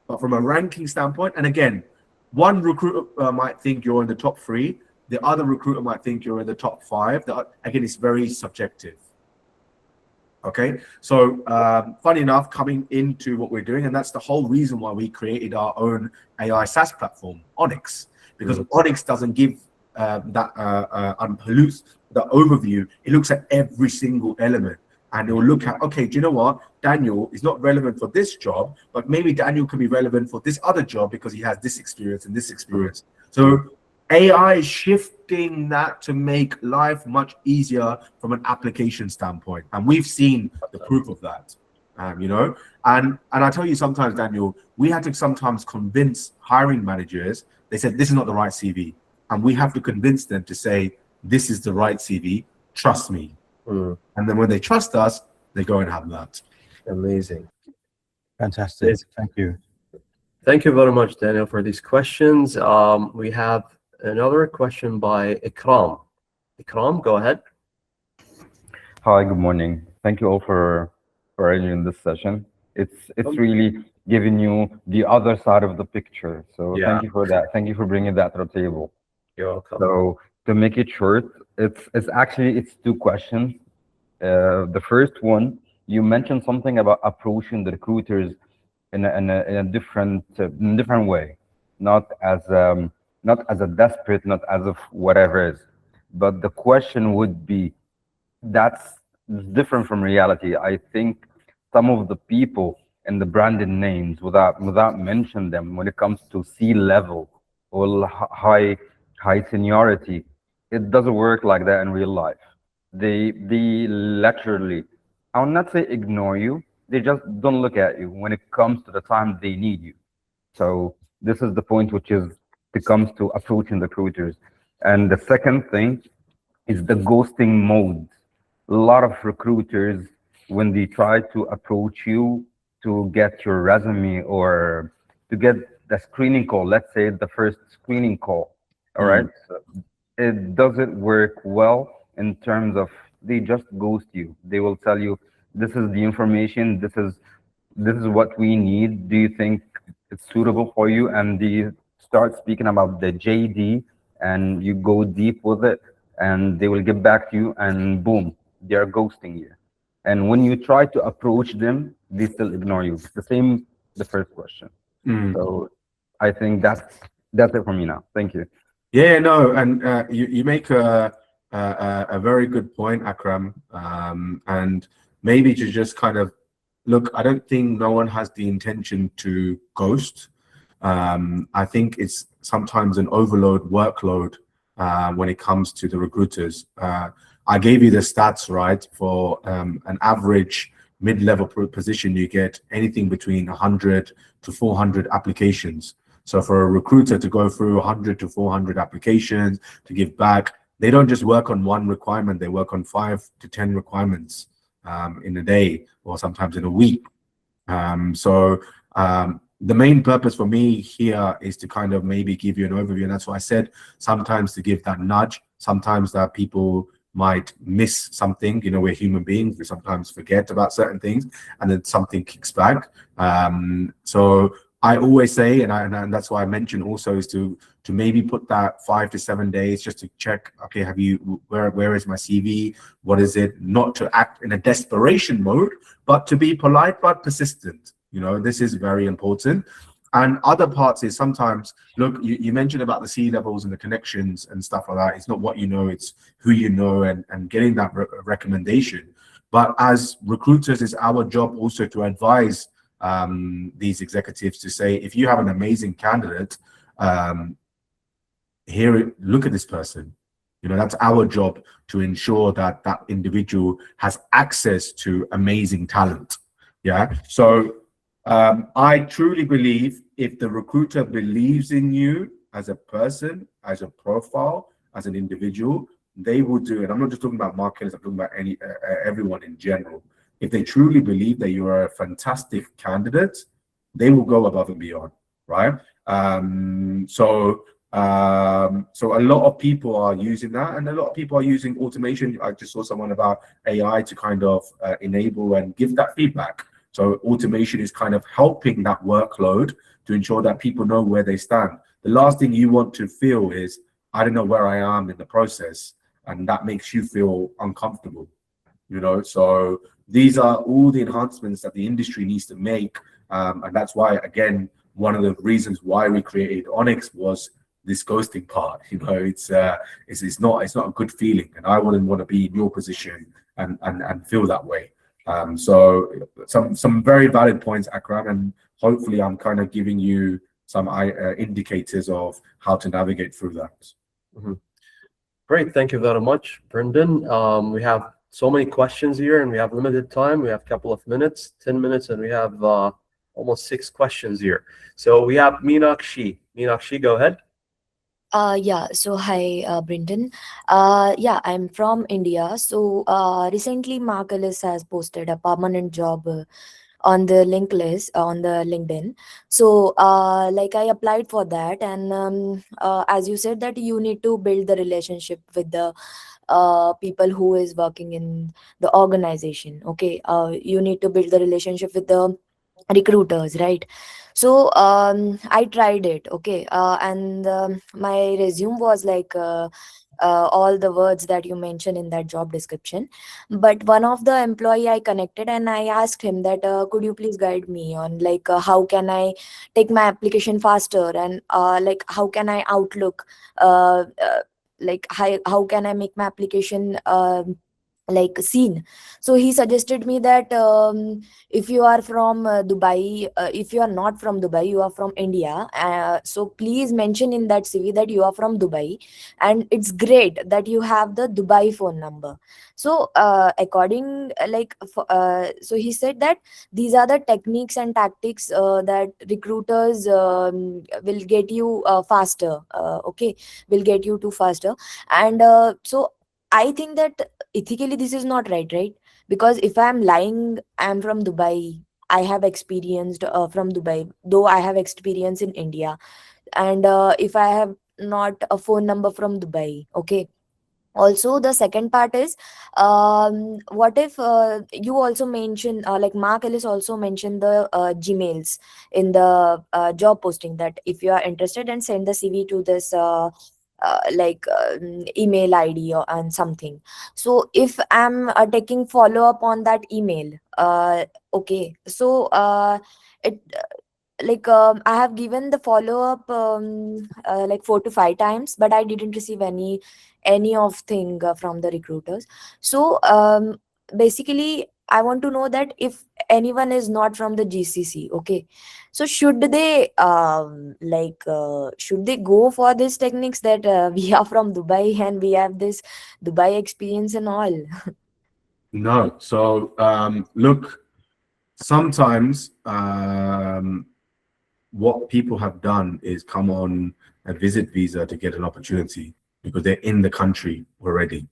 but from a ranking standpoint, and again, one recruiter might think you're in the top 3. The other recruiter might think you're in the top 5. Again, it's very subjective. Okay, so funny enough, coming into what we're doing, and that's the whole reason why we created our own AI SaaS platform, Onyx, because Onyx doesn't give that unpollutes the overview. It looks at every single element, and it will look at, okay, do you know what? Daniel is not relevant for this job, but maybe Daniel can be relevant for this other job because he has this experience and this experience. So AI is shifting that to make life much easier from an application standpoint, and we've seen the proof of that. You know, and I tell you, sometimes, Daniel, we had to sometimes convince hiring managers. They said this is not the right CV, and we have to convince them to say this is the right CV. Trust me. And then when they trust us, they go and have that. Amazing. Fantastic. Yes. Thank you. Thank you very much, Daniel, for these questions. We have another question by Ikram. Ikram, go ahead. Hi, good morning. Thank you all for arranging this session. It's really giving you the other side of the picture. So thank you for that. Thank you for bringing that to the table. You're welcome. So to make it short, it's actually two questions. The first one, you mentioned something about approaching the recruiters in a different way, not as a desperate, not as of whatever is. But the question would be, that's different from reality. I think some of the people and the branded names, without mentioning them, when it comes to C-level or high seniority, it doesn't work like that in real life. They literally, I will not say ignore you, they just don't look at you when it comes to the time they need you. So this is the point, which is it comes to approaching the recruiters. And the second thing is the ghosting mode. A lot of recruiters, when they try to approach you to get your resume or to get the screening call, let's say the first screening call, all right? So it doesn't work well in terms of they just ghost you. They will tell you, this is the information, this is what we need. Do you think it's suitable for you? And they start speaking about the JD, and you go deep with it, and they will get back to you, and boom, they are ghosting you. And when you try to approach them, they still ignore you. The same, the first question. So I think that's it for me now. Thank you. Yeah, no, and you make a very good point, Akram. And maybe to just kind of look, I don't think no one has the intention to ghost. I think it's sometimes an workload when it comes to the recruiters. I gave you the stats, right? For an average mid-level position, you get anything between 100 to 400 applications. So for a recruiter to go through 100 to 400 applications to give back, they don't just work on one requirement, they work on 5 to 10 requirements in a day or sometimes in a week. The main purpose for me here is to kind of maybe give you an overview. And that's why I said sometimes to give that nudge, sometimes that people might miss something. You know, we're human beings, we sometimes forget about certain things and then something kicks back. So I always say, and that's why I mentioned also, is to maybe put that 5 to 7 days just to check, okay, where is my CV? What is it? Not to act in a desperation mode, but to be polite but persistent. You know, this is very important. And other parts is sometimes, look, you mentioned about the C-levels and the connections and stuff like that. It's not what you know, it's who you know, and getting that recommendation. But as recruiters, it's our job also to advise these executives to say, if you have an amazing candidate, look at this person. You know, that's our job to ensure that that individual has access to amazing talent. Yeah. So I truly believe if the recruiter believes in you as a person, as a profile, as an individual, they will do it. I'm not just talking about Marc Ellis, I'm talking about everyone in general. If they truly believe that you are a fantastic candidate, they will go above and beyond, right? So a lot of people are using that, and a lot of people are using automation. I just saw someone about AI to kind of enable and give that feedback. So automation is kind of helping that workload to ensure that people know where they stand. The last thing you want to feel is, I don't know where I am in the process, and that makes you feel uncomfortable. You know, so these are all the enhancements that the industry needs to make. And that's why, again, one of the reasons why we created Onyx was this ghosting part. You know, it's not a good feeling, and I wouldn't want to be in your position and feel that way. So some very valid points, Akram, and hopefully I'm kind of giving you some indicators of how to navigate through that. Mhm. Great, thank you very much, Brendan. We have so many questions here, and we have limited time. We have a couple of minutes, 10 minutes, and we have almost 6 questions here. So we have Meenakshi. Meenakshi, go ahead. Yeah, so hi, Brendan. Yeah, I'm from India. So recently, Marc Ellis has posted a permanent job on the link list on the LinkedIn. So like I applied for that, and as you said that you need to build the relationship with the people who is working in the organization. Okay, you need to build the relationship with the recruiters, right? So I tried it, okay, and my resume was like all the words that you mentioned in that job description. But one of the employee I connected, and I asked him that could you please guide me on like how can I take my application faster, and like how can I outlook like how can I make my application like seen. So he suggested me that if you are from Dubai, if you are not from Dubai, you are from India, so please mention in that CV that you are from Dubai, and it's great that you have the Dubai phone number. So according so he said that these are the techniques and tactics that recruiters will get you faster, okay, will get you to faster. And so I think that ethically this is not right, right? Because if I'm lying, I'm from Dubai, I have experienced from Dubai, though I have experience in India. And if I have not a phone number from Dubai, okay. Also the second part is what if you also mention like Marc Ellis also mentioned the Gmails in the job posting, that if you are interested and send the CV to this email ID or and something. So if I'm taking follow up on that email, okay, so it I have given the follow up like 4 to 5 times, but I didn't receive any of thing from the recruiters. So basically I want to know that if anyone is not from the GCC, okay, so should they should they go for these techniques that we are from Dubai and we have this Dubai experience and all? No. So look, sometimes what people have done is come on a visit visa to get an opportunity because they're in the country already.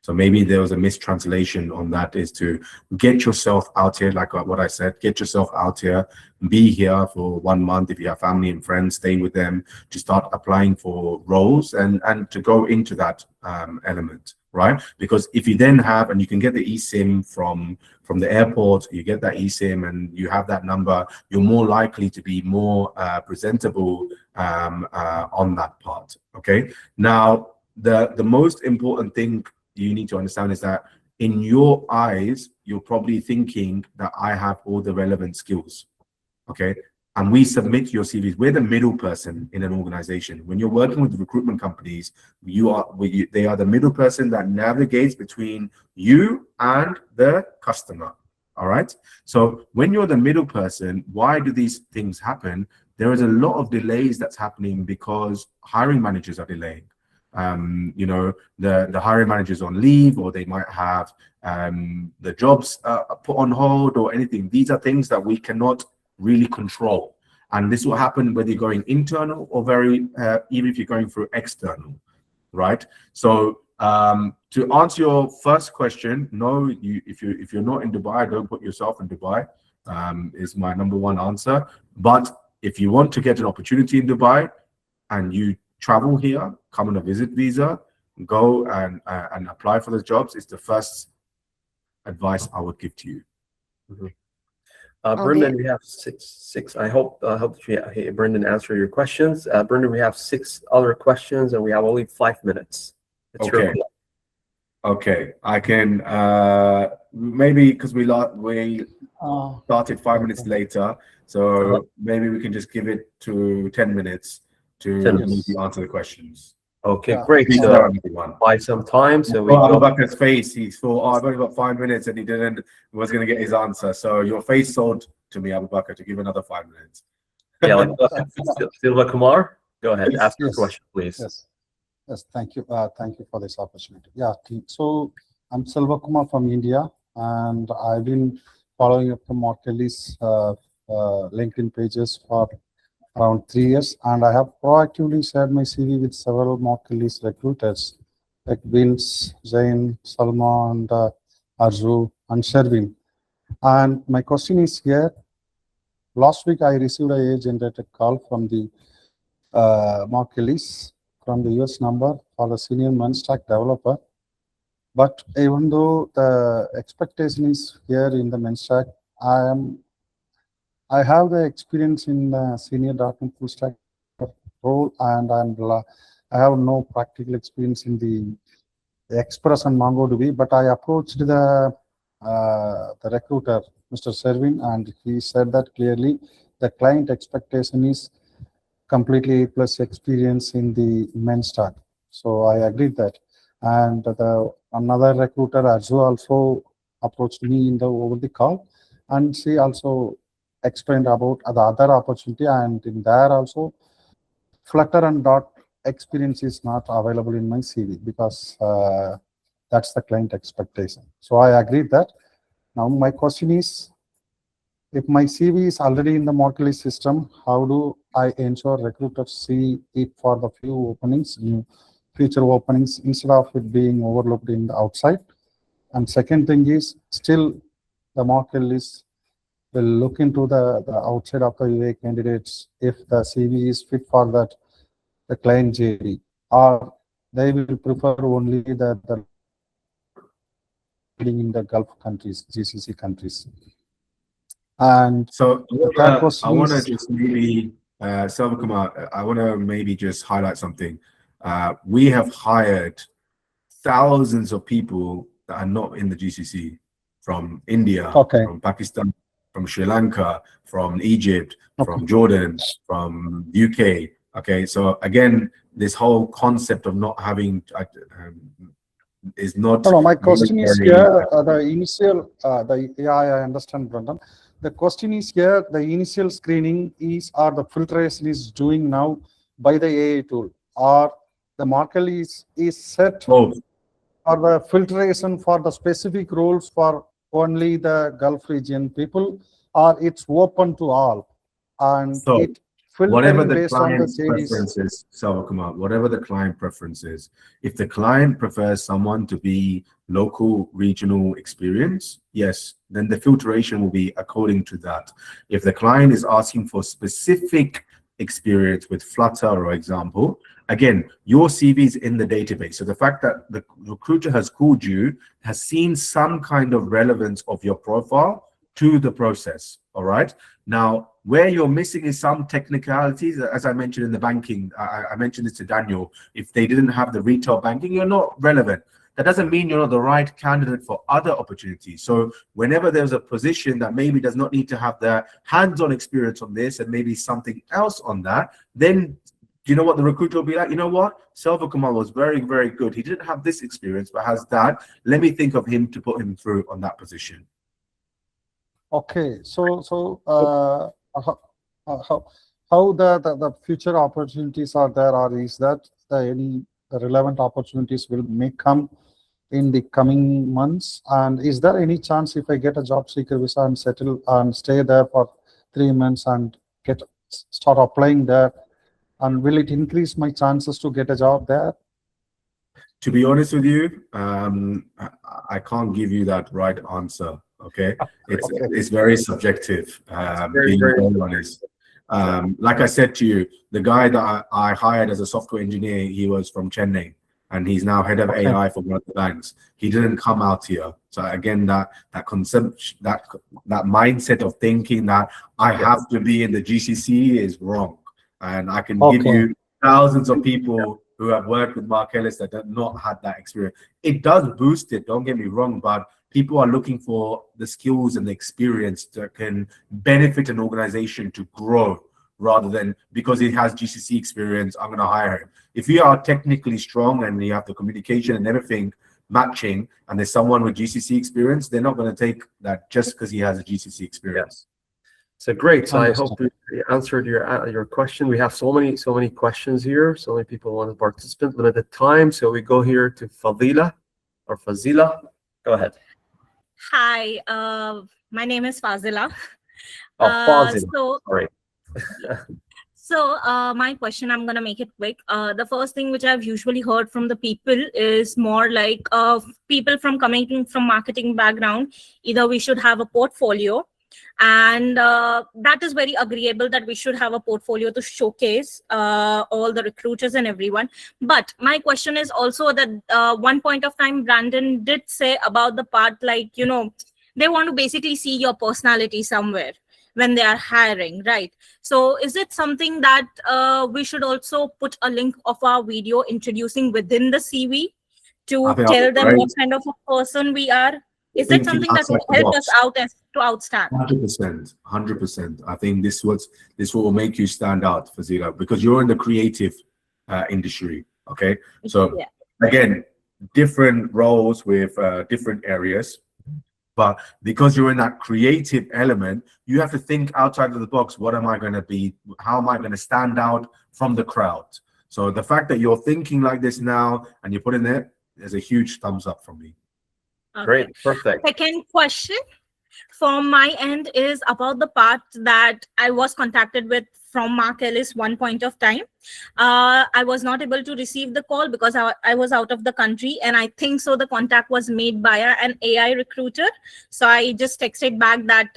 So maybe there was a mistranslation on that, is to get yourself out here, like what I said, get yourself out here, be here for 1 month. If you have family and friends, stay with them, to start applying for roles and to go into that element, right? Because if you then have, and you can get the eSIM from the airport, you get that eSIM and you have that number, you're more likely to be more presentable on that part, okay? Now, the most important thing you need to understand is that in your eyes, you're probably thinking that I have all the relevant skills, okay? And we submit your CVs. We're the middle person in an organization. When you're working with recruitment companies, they are the middle person that navigates between you and the customer, all right? So when you're the middle person, why do these things happen? There is a lot of delays that's happening because hiring managers are delaying. You know, the hiring managers on leave, or they might have the jobs put on hold or anything. These are things that we cannot really control, and this will happen whether you're going internal or even if you're going through external, right? So to answer your first question, no, if you're not in Dubai, don't put yourself in Dubai, is my #1 answer. But if you want to get an opportunity in Dubai and you travel here, come on a visit visa, go and apply for the jobs, is the first advice I would give to you. Mhm. Okay. Brendan, we have six. I hope Brendan answer your questions. Brendan, we have 6 other questions and we have only 5 minutes. It's your Okay. call. Okay, I can maybe because we Uh, started 5 minutes okay. later, so maybe we can just give it to 10 minutes to 10 maybe answer the questions. Okay, Yeah. great. Please So go, everyone. buy some time. So we Well, Abu go. Bakr's face, he thought, oh, I've only got 5 minutes, and he was going to get his answer. So your face sold to me, Abu Bakr, to give another 5 minutes. Yeah, Silva Kumar, go ahead. Ask your Yes. question, please. Yes, thank you. Thank you for this opportunity. Yeah, so I'm Selva Kumar from India, and I've been following up the Marc Ellis LinkedIn pages for around 3 years, and I have proactively shared my CV with several Marc Ellis recruiters like Vince, Zain, Salma, and Arzu, and Sherwin. And my question is here. Last week, I received a age-generated call from the Marc Ellis from the US number for the senior men's stack developer. But even though the expectation is here in the men's stack, I have the experience in the senior .NET full stack role, and I have no practical experience in the Express and MongoDB. But I approached the recruiter, Mr. Servin, and he said that clearly the client expectation is completely A+ experience in the men's stack. So I agreed that. And another recruiter, Arzu, also approached me over the call, and she also explained about the other opportunity, and in there also Flutter and Dot experience is not available in my CV because that's the client expectation. So I agreed that. Now my question is, if my CV is already in the Marc Ellis system, how do I ensure recruiters see it for the future openings, instead of it being overlooked in the outside? And second thing is, still the Marc Ellis will look into the outside of the UA candidates if the CV is fit for the client JD, or they will prefer only the in the Gulf countries, GCC countries. And So that was I want to just maybe, Selva Kumar, I want to maybe just highlight something. We have hired thousands of people that are not in the GCC, from India, from Pakistan, from Sri Lanka, from Egypt, from Jordan, from UK. Okay, so again, this whole concept of not having is not. No, my question is here. The initial, I understand, Brendan. The question is here. The initial screening is, or the filtration is doing now by the AI tool, or the Marc Ellis is set for the filtration for the specific roles for only the Gulf region people, or it's open to all, and so it whatever filtering the based on the client's JDs. preferences, Selva Kumar, whatever the client preference is, if the client prefers someone to be local regional experience, yes, then the filtration will be according to that. If the client is asking for specific experience with Flutter, for example, again, your CV is in the database. So the fact that the recruiter has called you has seen some kind of relevance of your profile to the process. All right. Now, where you're missing is some technicalities, as I mentioned in the banking. I mentioned this to Daniel. If they didn't have the retail banking, you're not relevant. That doesn't mean you're not the right candidate for other opportunities. So whenever there's a position that maybe does not need to have the hands-on experience on this and maybe something else on that, then you know what the recruiter will be like? You know what? Selva Kumar was very, very good. He didn't have this experience, but has that. Let me think of him to put him through on that position. Okay, so how the future opportunities are there, or is that any relevant opportunities may come in the coming months? And is there any chance if I get a job seeker visa and settle and stay there for 3 months and start applying there, and will it increase my chances to get a job there? To be honest with you, I can't give you that right answer. Okay, it's very subjective. Being very honest. Like I said to you, the guy that I hired as a software engineer, he was from Chennai, and he's now head of AI for one of the banks. He didn't come out here. So again, that concept, that mindset of thinking that I have to be in the GCC is wrong. And I can give you thousands of people who have worked with Marc Ellis that have not had that experience. It does boost it, don't get me wrong, but people are looking for the skills and the experience that can benefit an organization to grow, rather than because he has GCC experience, I'm going to hire him. If you are technically strong and you have the communication and everything matching, and there's someone with GCC experience, they're not going to take that just because he has a GCC experience. So great. So I Understood. hope we answered your question. We have so many questions here. So many people want to participate. Limited time. So we go here to Fazila. Go ahead. Hi, my name is Fazila. Oh, Fazila. So, Sorry. my question, I'm gonna make it quick. The first thing which I've usually heard from the people is more like people coming from marketing background. Either we should have a portfolio, and that is very agreeable that we should have a portfolio to showcase all the recruiters and everyone. But my question is also that one point of time Brandon did say about the part, like, they want to basically see your personality somewhere when they are hiring, right? So is it something that we should also put a link of our video introducing within the CV to I think tell that's them great. what kind of a person we are? Is that Thinking something that will outside the help us box. out as to outstand? 100%. I think this will make you stand out, Fazila, because you're in the creative industry. Okay, so Yeah. again, different roles with different areas, but because you're in that creative element, you have to think outside of the box. What am I going to be? How am I going to stand out from the crowd? So the fact that you're thinking like this now and you put in there, there's a huge thumbs up from me. Okay. Great. Perfect. Second question from my end is about the part that I was contacted with from Marc Ellis one point of time. I was not able to receive the call because I was out of the country, and I think so the contact was made by an AI recruiter. So I just texted back that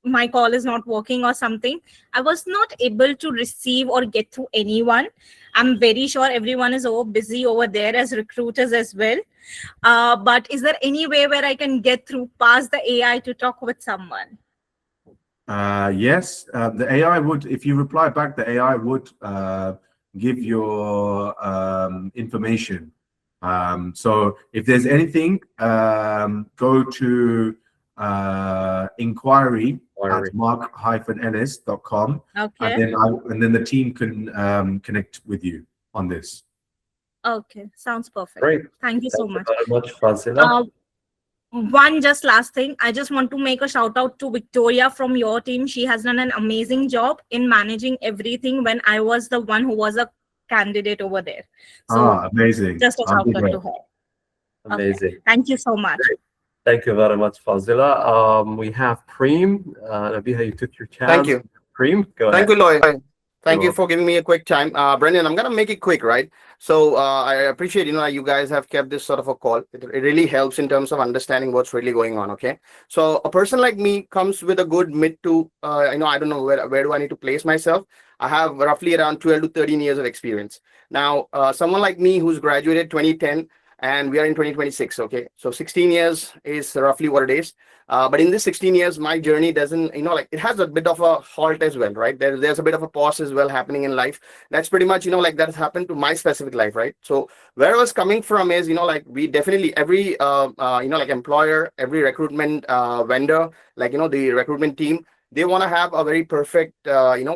my call is not working or something. I was not able to receive or get through anyone. I'm very sure everyone is busy over there as recruiters as well. But is there any way where I can get through past the AI to talk with someone? Yes, the AI would, if you reply back, the AI would give your information. So if there's anything, go to inquiry at marc-ellis.com, Okay. and then the team can connect with you on this. Okay. Sounds perfect. Great. Thank you so much. Very much, Fazila. One just last thing, I just want to make a shout out to Victoria from your team. She has done an amazing job in managing everything when I was the one who was a candidate over there. So Amazing. just a I'll shout do out that. to her. Amazing. Thank you so much. Thank you very much, Fazila. We have Preem. Nabiha, you took your chance. Thank you. Preem, go ahead. Thank you, Loay. Thank You're you for giving me a quick time. Brendan, I'm going to make it quick, right? So I appreciate, you guys have kept this sort of a call. It really helps in terms of understanding what's really going on, okay? So a person like me comes with a good mid to, I don't know where do I need to place myself. I have roughly around 12 to 13 years of experience. Now, someone like me who's graduated 2010, and we are in 2026, okay? So 16 years is roughly what it is. But in this 16 years, my journey doesn't, it has a bit of a halt as well, right? There's a bit of a pause as well happening in life. That's pretty much, that has happened to my specific life, right? So where I was coming from is, we definitely, every, employer, every recruitment vendor, the recruitment team, they want to have a very perfect,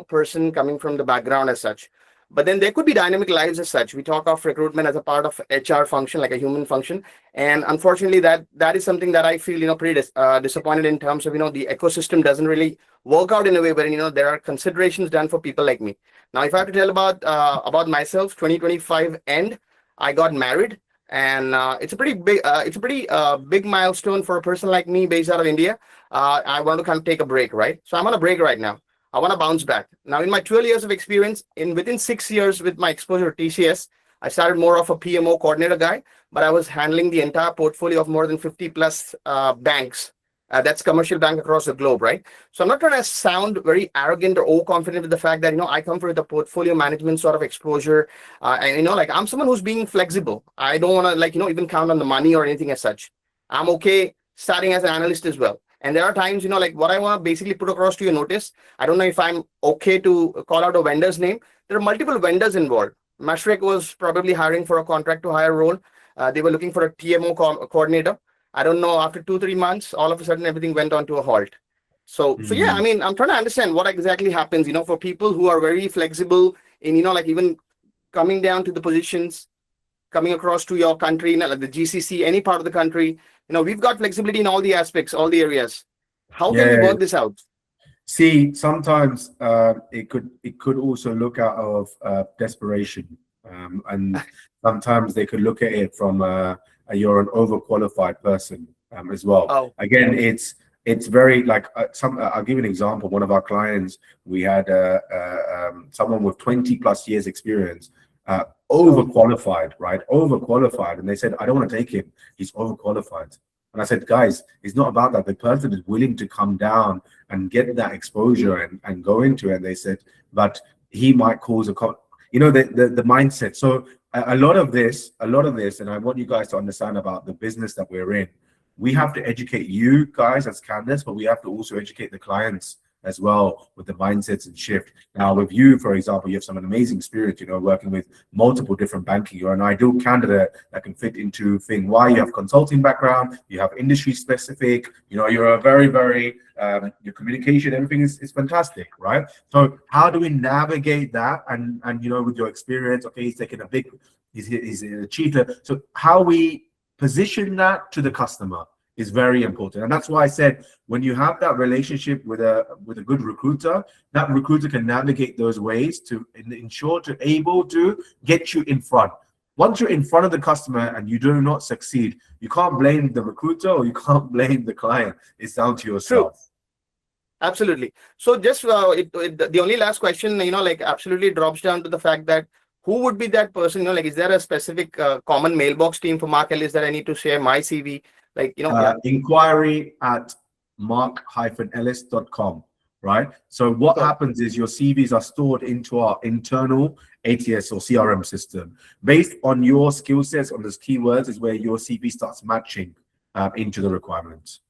person coming from the background as such. But then there could be dynamic lives as such. We talk of recruitment as a part of HR function, like a human function. And unfortunately, that is something that I feel, pretty disappointed in terms of, the ecosystem doesn't really work out in a way where, there are considerations done for people like me. Now, if I have to tell about myself, 2025 end, I got married. And it's a pretty big milestone for a person like me based out of India. I want to kind of take a break, right? So I'm on a break right now. I want to bounce back. Now, in my 12 years of experience, within 6 years with my exposure to TCS, I started more of a PMO coordinator guy, but I was handling the entire portfolio of more than 50 plus banks. That's commercial bank across the globe, right? So I'm not trying to sound very arrogant or overconfident with the fact that, I come from the portfolio management sort of exposure. And, I'm someone who's being flexible. I don't want to, even count on the money or anything as such. I'm okay starting as an analyst as well. And there are times, what I want to basically put across to your notice, I don't know if I'm okay to call out a vendor's name. There are multiple vendors involved. Mashreq was probably hiring for a contract to hire role. They were looking for a TMO coordinator. I don't know, after 2-3 months, all of a sudden everything went on to a halt. So yeah, I mean, I'm trying to understand what exactly happens, for people who are very flexible in, like even coming down to the positions, coming across to your country, like the GCC, any part of the country, we've got flexibility in all the aspects, all the areas. How can we work this out? See, sometimes it could also look out of desperation, and sometimes they could look at it from you're an overqualified person as well. Oh. Again, it's very like I'll give you an example. One of our clients, we had someone with 20+ years experience, overqualified, right? Overqualified, and they said, I don't want to take him. He's overqualified. And I said, guys, it's not about that. The person is willing to come down and get that exposure and go into it. And they said, but he might cause the mindset. So a lot of this, and I want you guys to understand about the business that we're in. We have to educate you guys as candidates, but we have to also educate the clients as well with the mindsets and shift. Now, with you, for example, you have some amazing experience, working with multiple different banking. You're an ideal candidate that can fit into thing. Why? You have consulting background, you have industry specific, you're a very, very, your communication, everything is fantastic, right? So how do we navigate that? And with your experience, okay, he's taken he's achieved it. So how we position that to the customer is very important. And that's why I said, when you have that relationship with a good recruiter, that recruiter can navigate those ways to ensure to able to get you in front. Once you're in front of the customer and you do not succeed, you can't blame the recruiter or you can't blame the client. It's down to yourself. True. Absolutely. So just the only last question, absolutely drops down to the fact that who would be that person? Is there a specific common mailbox team for Marc Ellis that I need to share my CV? Inquiry at marc-ellis.com, right? So what happens is your CVs are stored into our internal ATS or CRM system. Based on your skill sets, on those keywords, is where your CV starts matching into the requirements.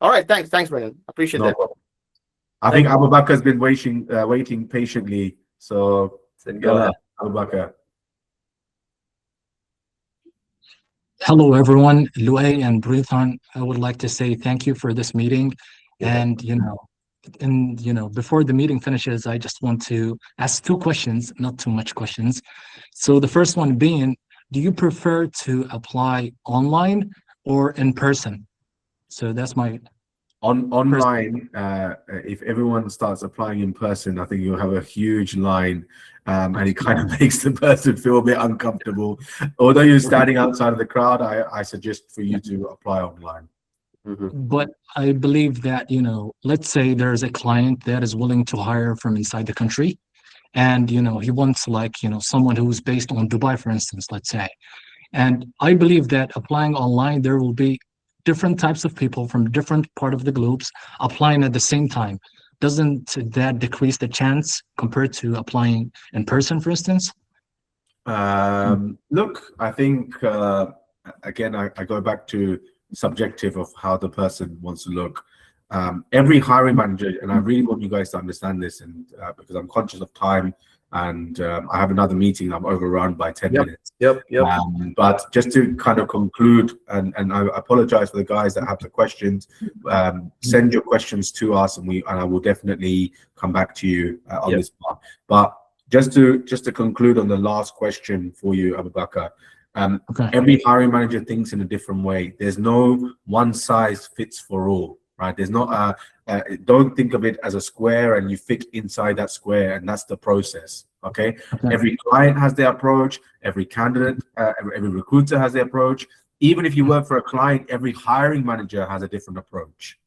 All right, thanks, Brendan. Appreciate that. Problem. I think Abu Bakr has been waiting patiently. So go ahead, Abu Bakr. Hello, everyone. Loay and Brithan, I would like to say thank you for this meeting. And, before the meeting finishes, I just want to ask 2 questions, not too much questions. So the first one being, do you prefer to apply online or in person? So that's my... Online, if everyone starts applying in person, I think you'll have a huge line, and it kind of makes the person feel a bit uncomfortable. Although you're standing outside of the crowd, I suggest for you to apply online. But I believe that, let's say there's a client that is willing to hire from inside the country, and, he wants someone who's based on Dubai, for instance, let's say. And I believe that applying online, there will be different types of people from different part of the globes applying at the same time. Doesn't that decrease the chance compared to applying in person, for instance? Look, I think, again, I go back to subjective of how the person wants to look. Every hiring manager, and I really want you guys to understand this, and because I'm conscious of time, and I have another meeting, I'm overrun by 10 minutes. Yep. But just to kind of conclude, and I apologize for the guys that have the questions, send your questions to us, and I will definitely come back to you on this part. But just to conclude on the last question for you, Abu Bakr, every hiring manager thinks in a different way. There's no one size fits for all, right? There's not don't think of it as a square and you fit inside that square, and that's the process. Okay. Every client has their approach, every candidate, every recruiter has their approach. Even if you work for a client, every hiring manager has a different approach.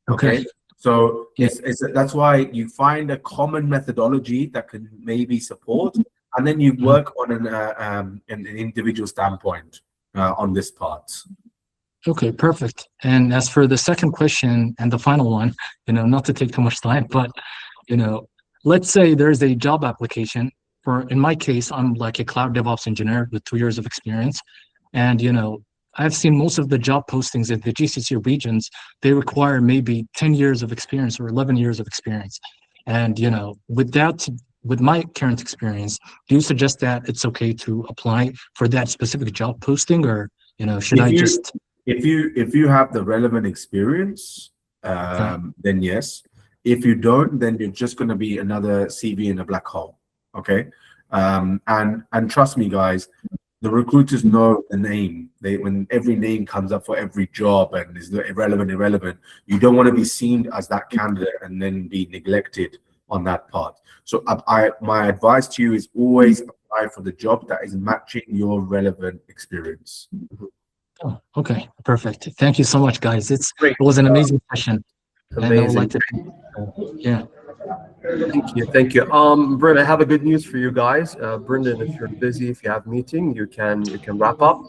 Okay. So that's why you find a common methodology that can maybe support, and then you work on an individual standpoint on this part. Okay, perfect. And as for the second question and the final one, not to take too much time, but, let's say there's a job application in my case, I'm like a cloud DevOps engineer with 2 years of experience. And, I've seen most of the job postings in the GCC regions, they require maybe 10 years of experience or 11 years of experience. And, with my current experience, do you suggest that it's okay to apply for that specific job posting, or, should I just... if you have the relevant experience, then yes. If you don't, then you're just going to be another CV in a black hole. Okay. And trust me, guys, the recruiters know the name. When every name comes up for every job and is irrelevant, you don't want to be seen as that candidate and then be neglected on that part. So my advice to you is always apply for the job that is matching your relevant experience. Oh, okay, perfect. Thank you so much, guys. Great. It was an amazing session. And I would Amazing. like to, yeah. Thank you. Brendan, I have a good news for you guys. Brendan, if you're busy, if you have meeting, you can wrap up.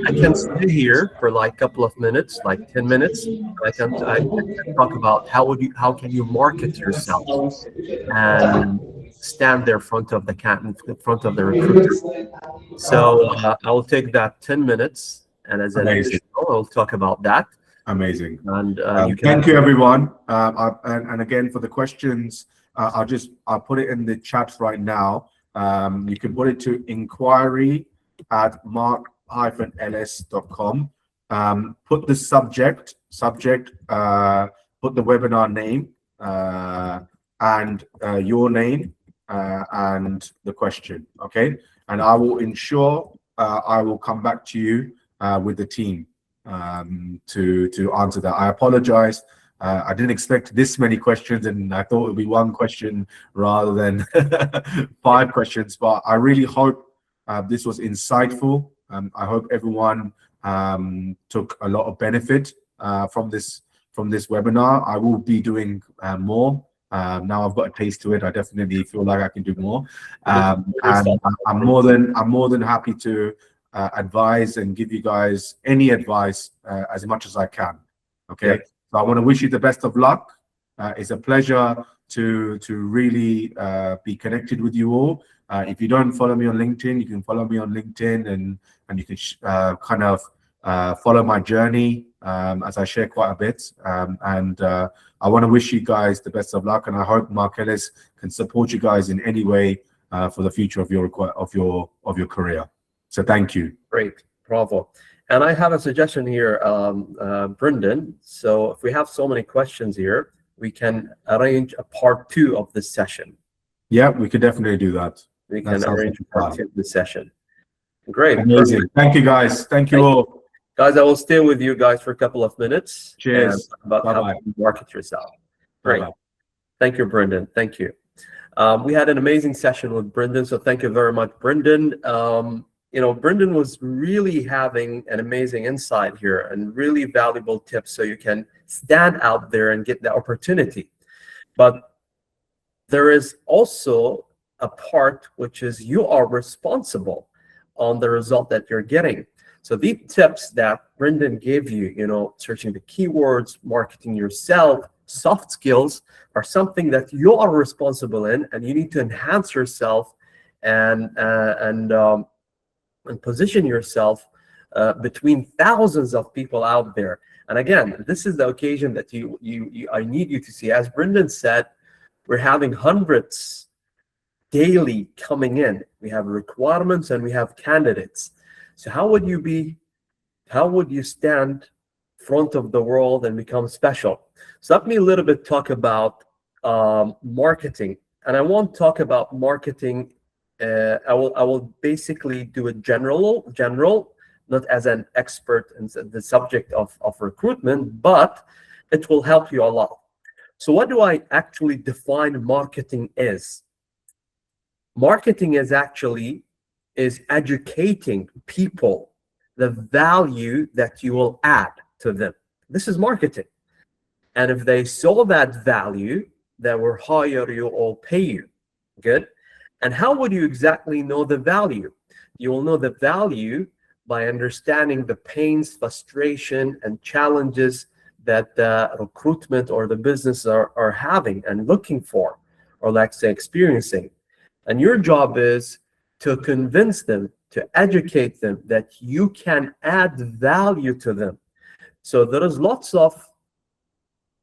I can stay here for like a couple of minutes, like 10 minutes. I can talk about how can you market yourself and stand there in front of the recruiter. So I will take that 10 minutes, and as an additional, I'll talk about that. Amazing. And thank you, everyone. And again, for the questions, I'll put it in the chat right now. You can put it to inquiry@marc-ellis.com. Put the subject, put the webinar name and your name and the question. Okay, and I will ensure I will come back to you with the team to answer that. I apologize. I didn't expect this many questions, and I thought it would be one question rather than 5 questions. But I really hope this was insightful. I hope everyone took a lot of benefit from this webinar. I will be doing more. Now I've got a taste to it. I definitely feel like I can do more. And I'm more than happy to advise and give you guys any advice as much as I can. Okay. Yeah. So I want to wish you the best of luck. It's a pleasure to really be connected with you all. If you don't follow me on LinkedIn, you can follow me on LinkedIn, and you can kind of follow my journey as I share quite a bit. I want to wish you guys the best of luck, and I hope Marc Ellis can support you guys in any way for the future of your career. So thank you. Great, bravo. And I have a suggestion here, Brendan. So if we have so many questions here, we can arrange a part 2 of this session. Yeah, we could definitely do that. We can arrange a part 2 of the session. Great. Amazing. Perfect. Thank you, guys. Thank you all. Guys, I will stay with you guys for a couple of minutes. Cheers. About how Bye-bye. to market yourself. Great. Bye-bye. Thank you, Brendan. Thank you. We had an amazing session with Brendan, so thank you very much, Brendan. Brendan was really having an amazing insight here and really valuable tips so you can stand out there and get the opportunity. But there is also a part which is you are responsible on the result that you're getting. So these tips that Brendan gave you, searching the keywords, marketing yourself, soft skills are something that you are responsible in, and you need to enhance yourself and position yourself between thousands of people out there. And again, this is the occasion that I need you to see. As Brendan said, we're having hundreds daily coming in. We have requirements and we have candidates. So how would you stand front of the world and become special? So let me a little bit talk about marketing. And I won't talk about marketing. I will basically do it general, not as an expert in the subject of recruitment, but it will help you a lot. So what do I actually define marketing as? Marketing is educating people the value that you will add to them. This is marketing. And if they saw that value, they will hire you or pay you. Good. And how would you exactly know the value? You will know the value by understanding the pains, frustration, and challenges that the recruitment or the business are having and looking for, or let's say experiencing. And your job is to convince them, to educate them that you can add value to them. So there is lots of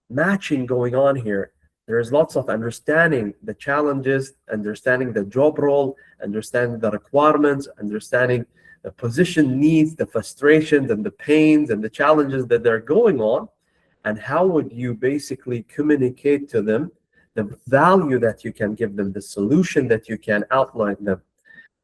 matching going on here. There is lots of understanding the challenges, understanding the job role, understanding the requirements, understanding the position needs, the frustrations and the pains and the challenges that they're going on, and how would you basically communicate to them the value that you can give them, the solution that you can outline them.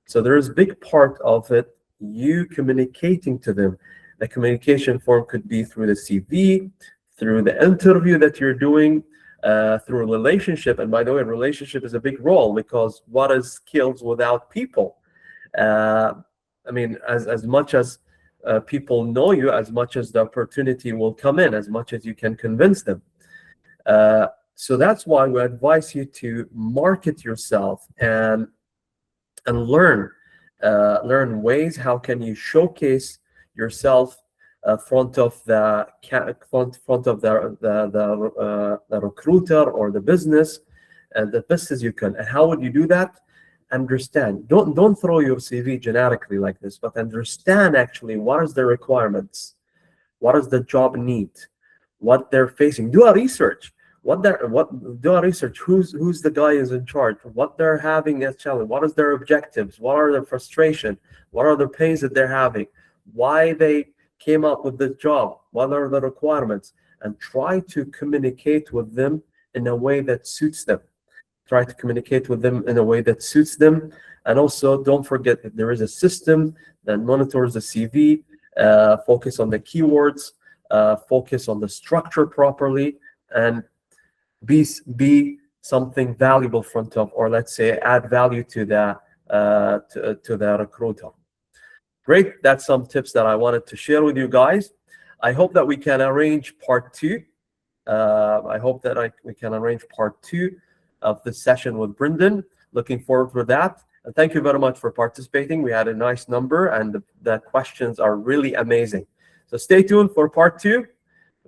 So there is a big part of it, you communicating to them. The communication form could be through the CV, through the interview that you're doing, through a relationship. And by the way, relationship is a big role, because what is skills without people? I mean, as much as people know you, as much as the opportunity will come in, as much as you can convince them. So that's why we advise you to market yourself and learn ways how can you showcase yourself front of the recruiter or the business, and the best as you can. And how would you do that? Understand. Don't throw your CV generically like this, but understand actually what is the requirements, what is the job need, what they're facing. Do a research. Do a research. Who's the guy is in charge? What they're having as challenge? What is their objectives? What are their frustration? What are the pains that they're having? Why they came up with this job? What are the requirements? And try to communicate with them in a way that suits them. Try to communicate with them in a way that suits them. And also, don't forget that there is a system that monitors the CV. Focus on the keywords. Focus on the structure properly, and be something valuable front of, or let's say add value to the recruiter. Great. That's some tips that I wanted to share with you guys. I hope that we can arrange part 2. I hope that we can arrange part 2 of the session with Brendan. Looking forward for that. And thank you very much for participating. We had a nice number, and the questions are really amazing. So stay tuned for part 2.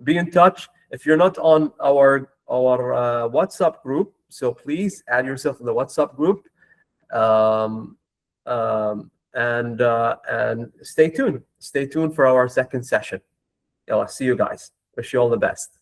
Be in touch. If you're not on our WhatsApp group, so please add yourself in the WhatsApp group. And stay tuned. Stay tuned for our second session. I'll see you guys. Wish you all the best.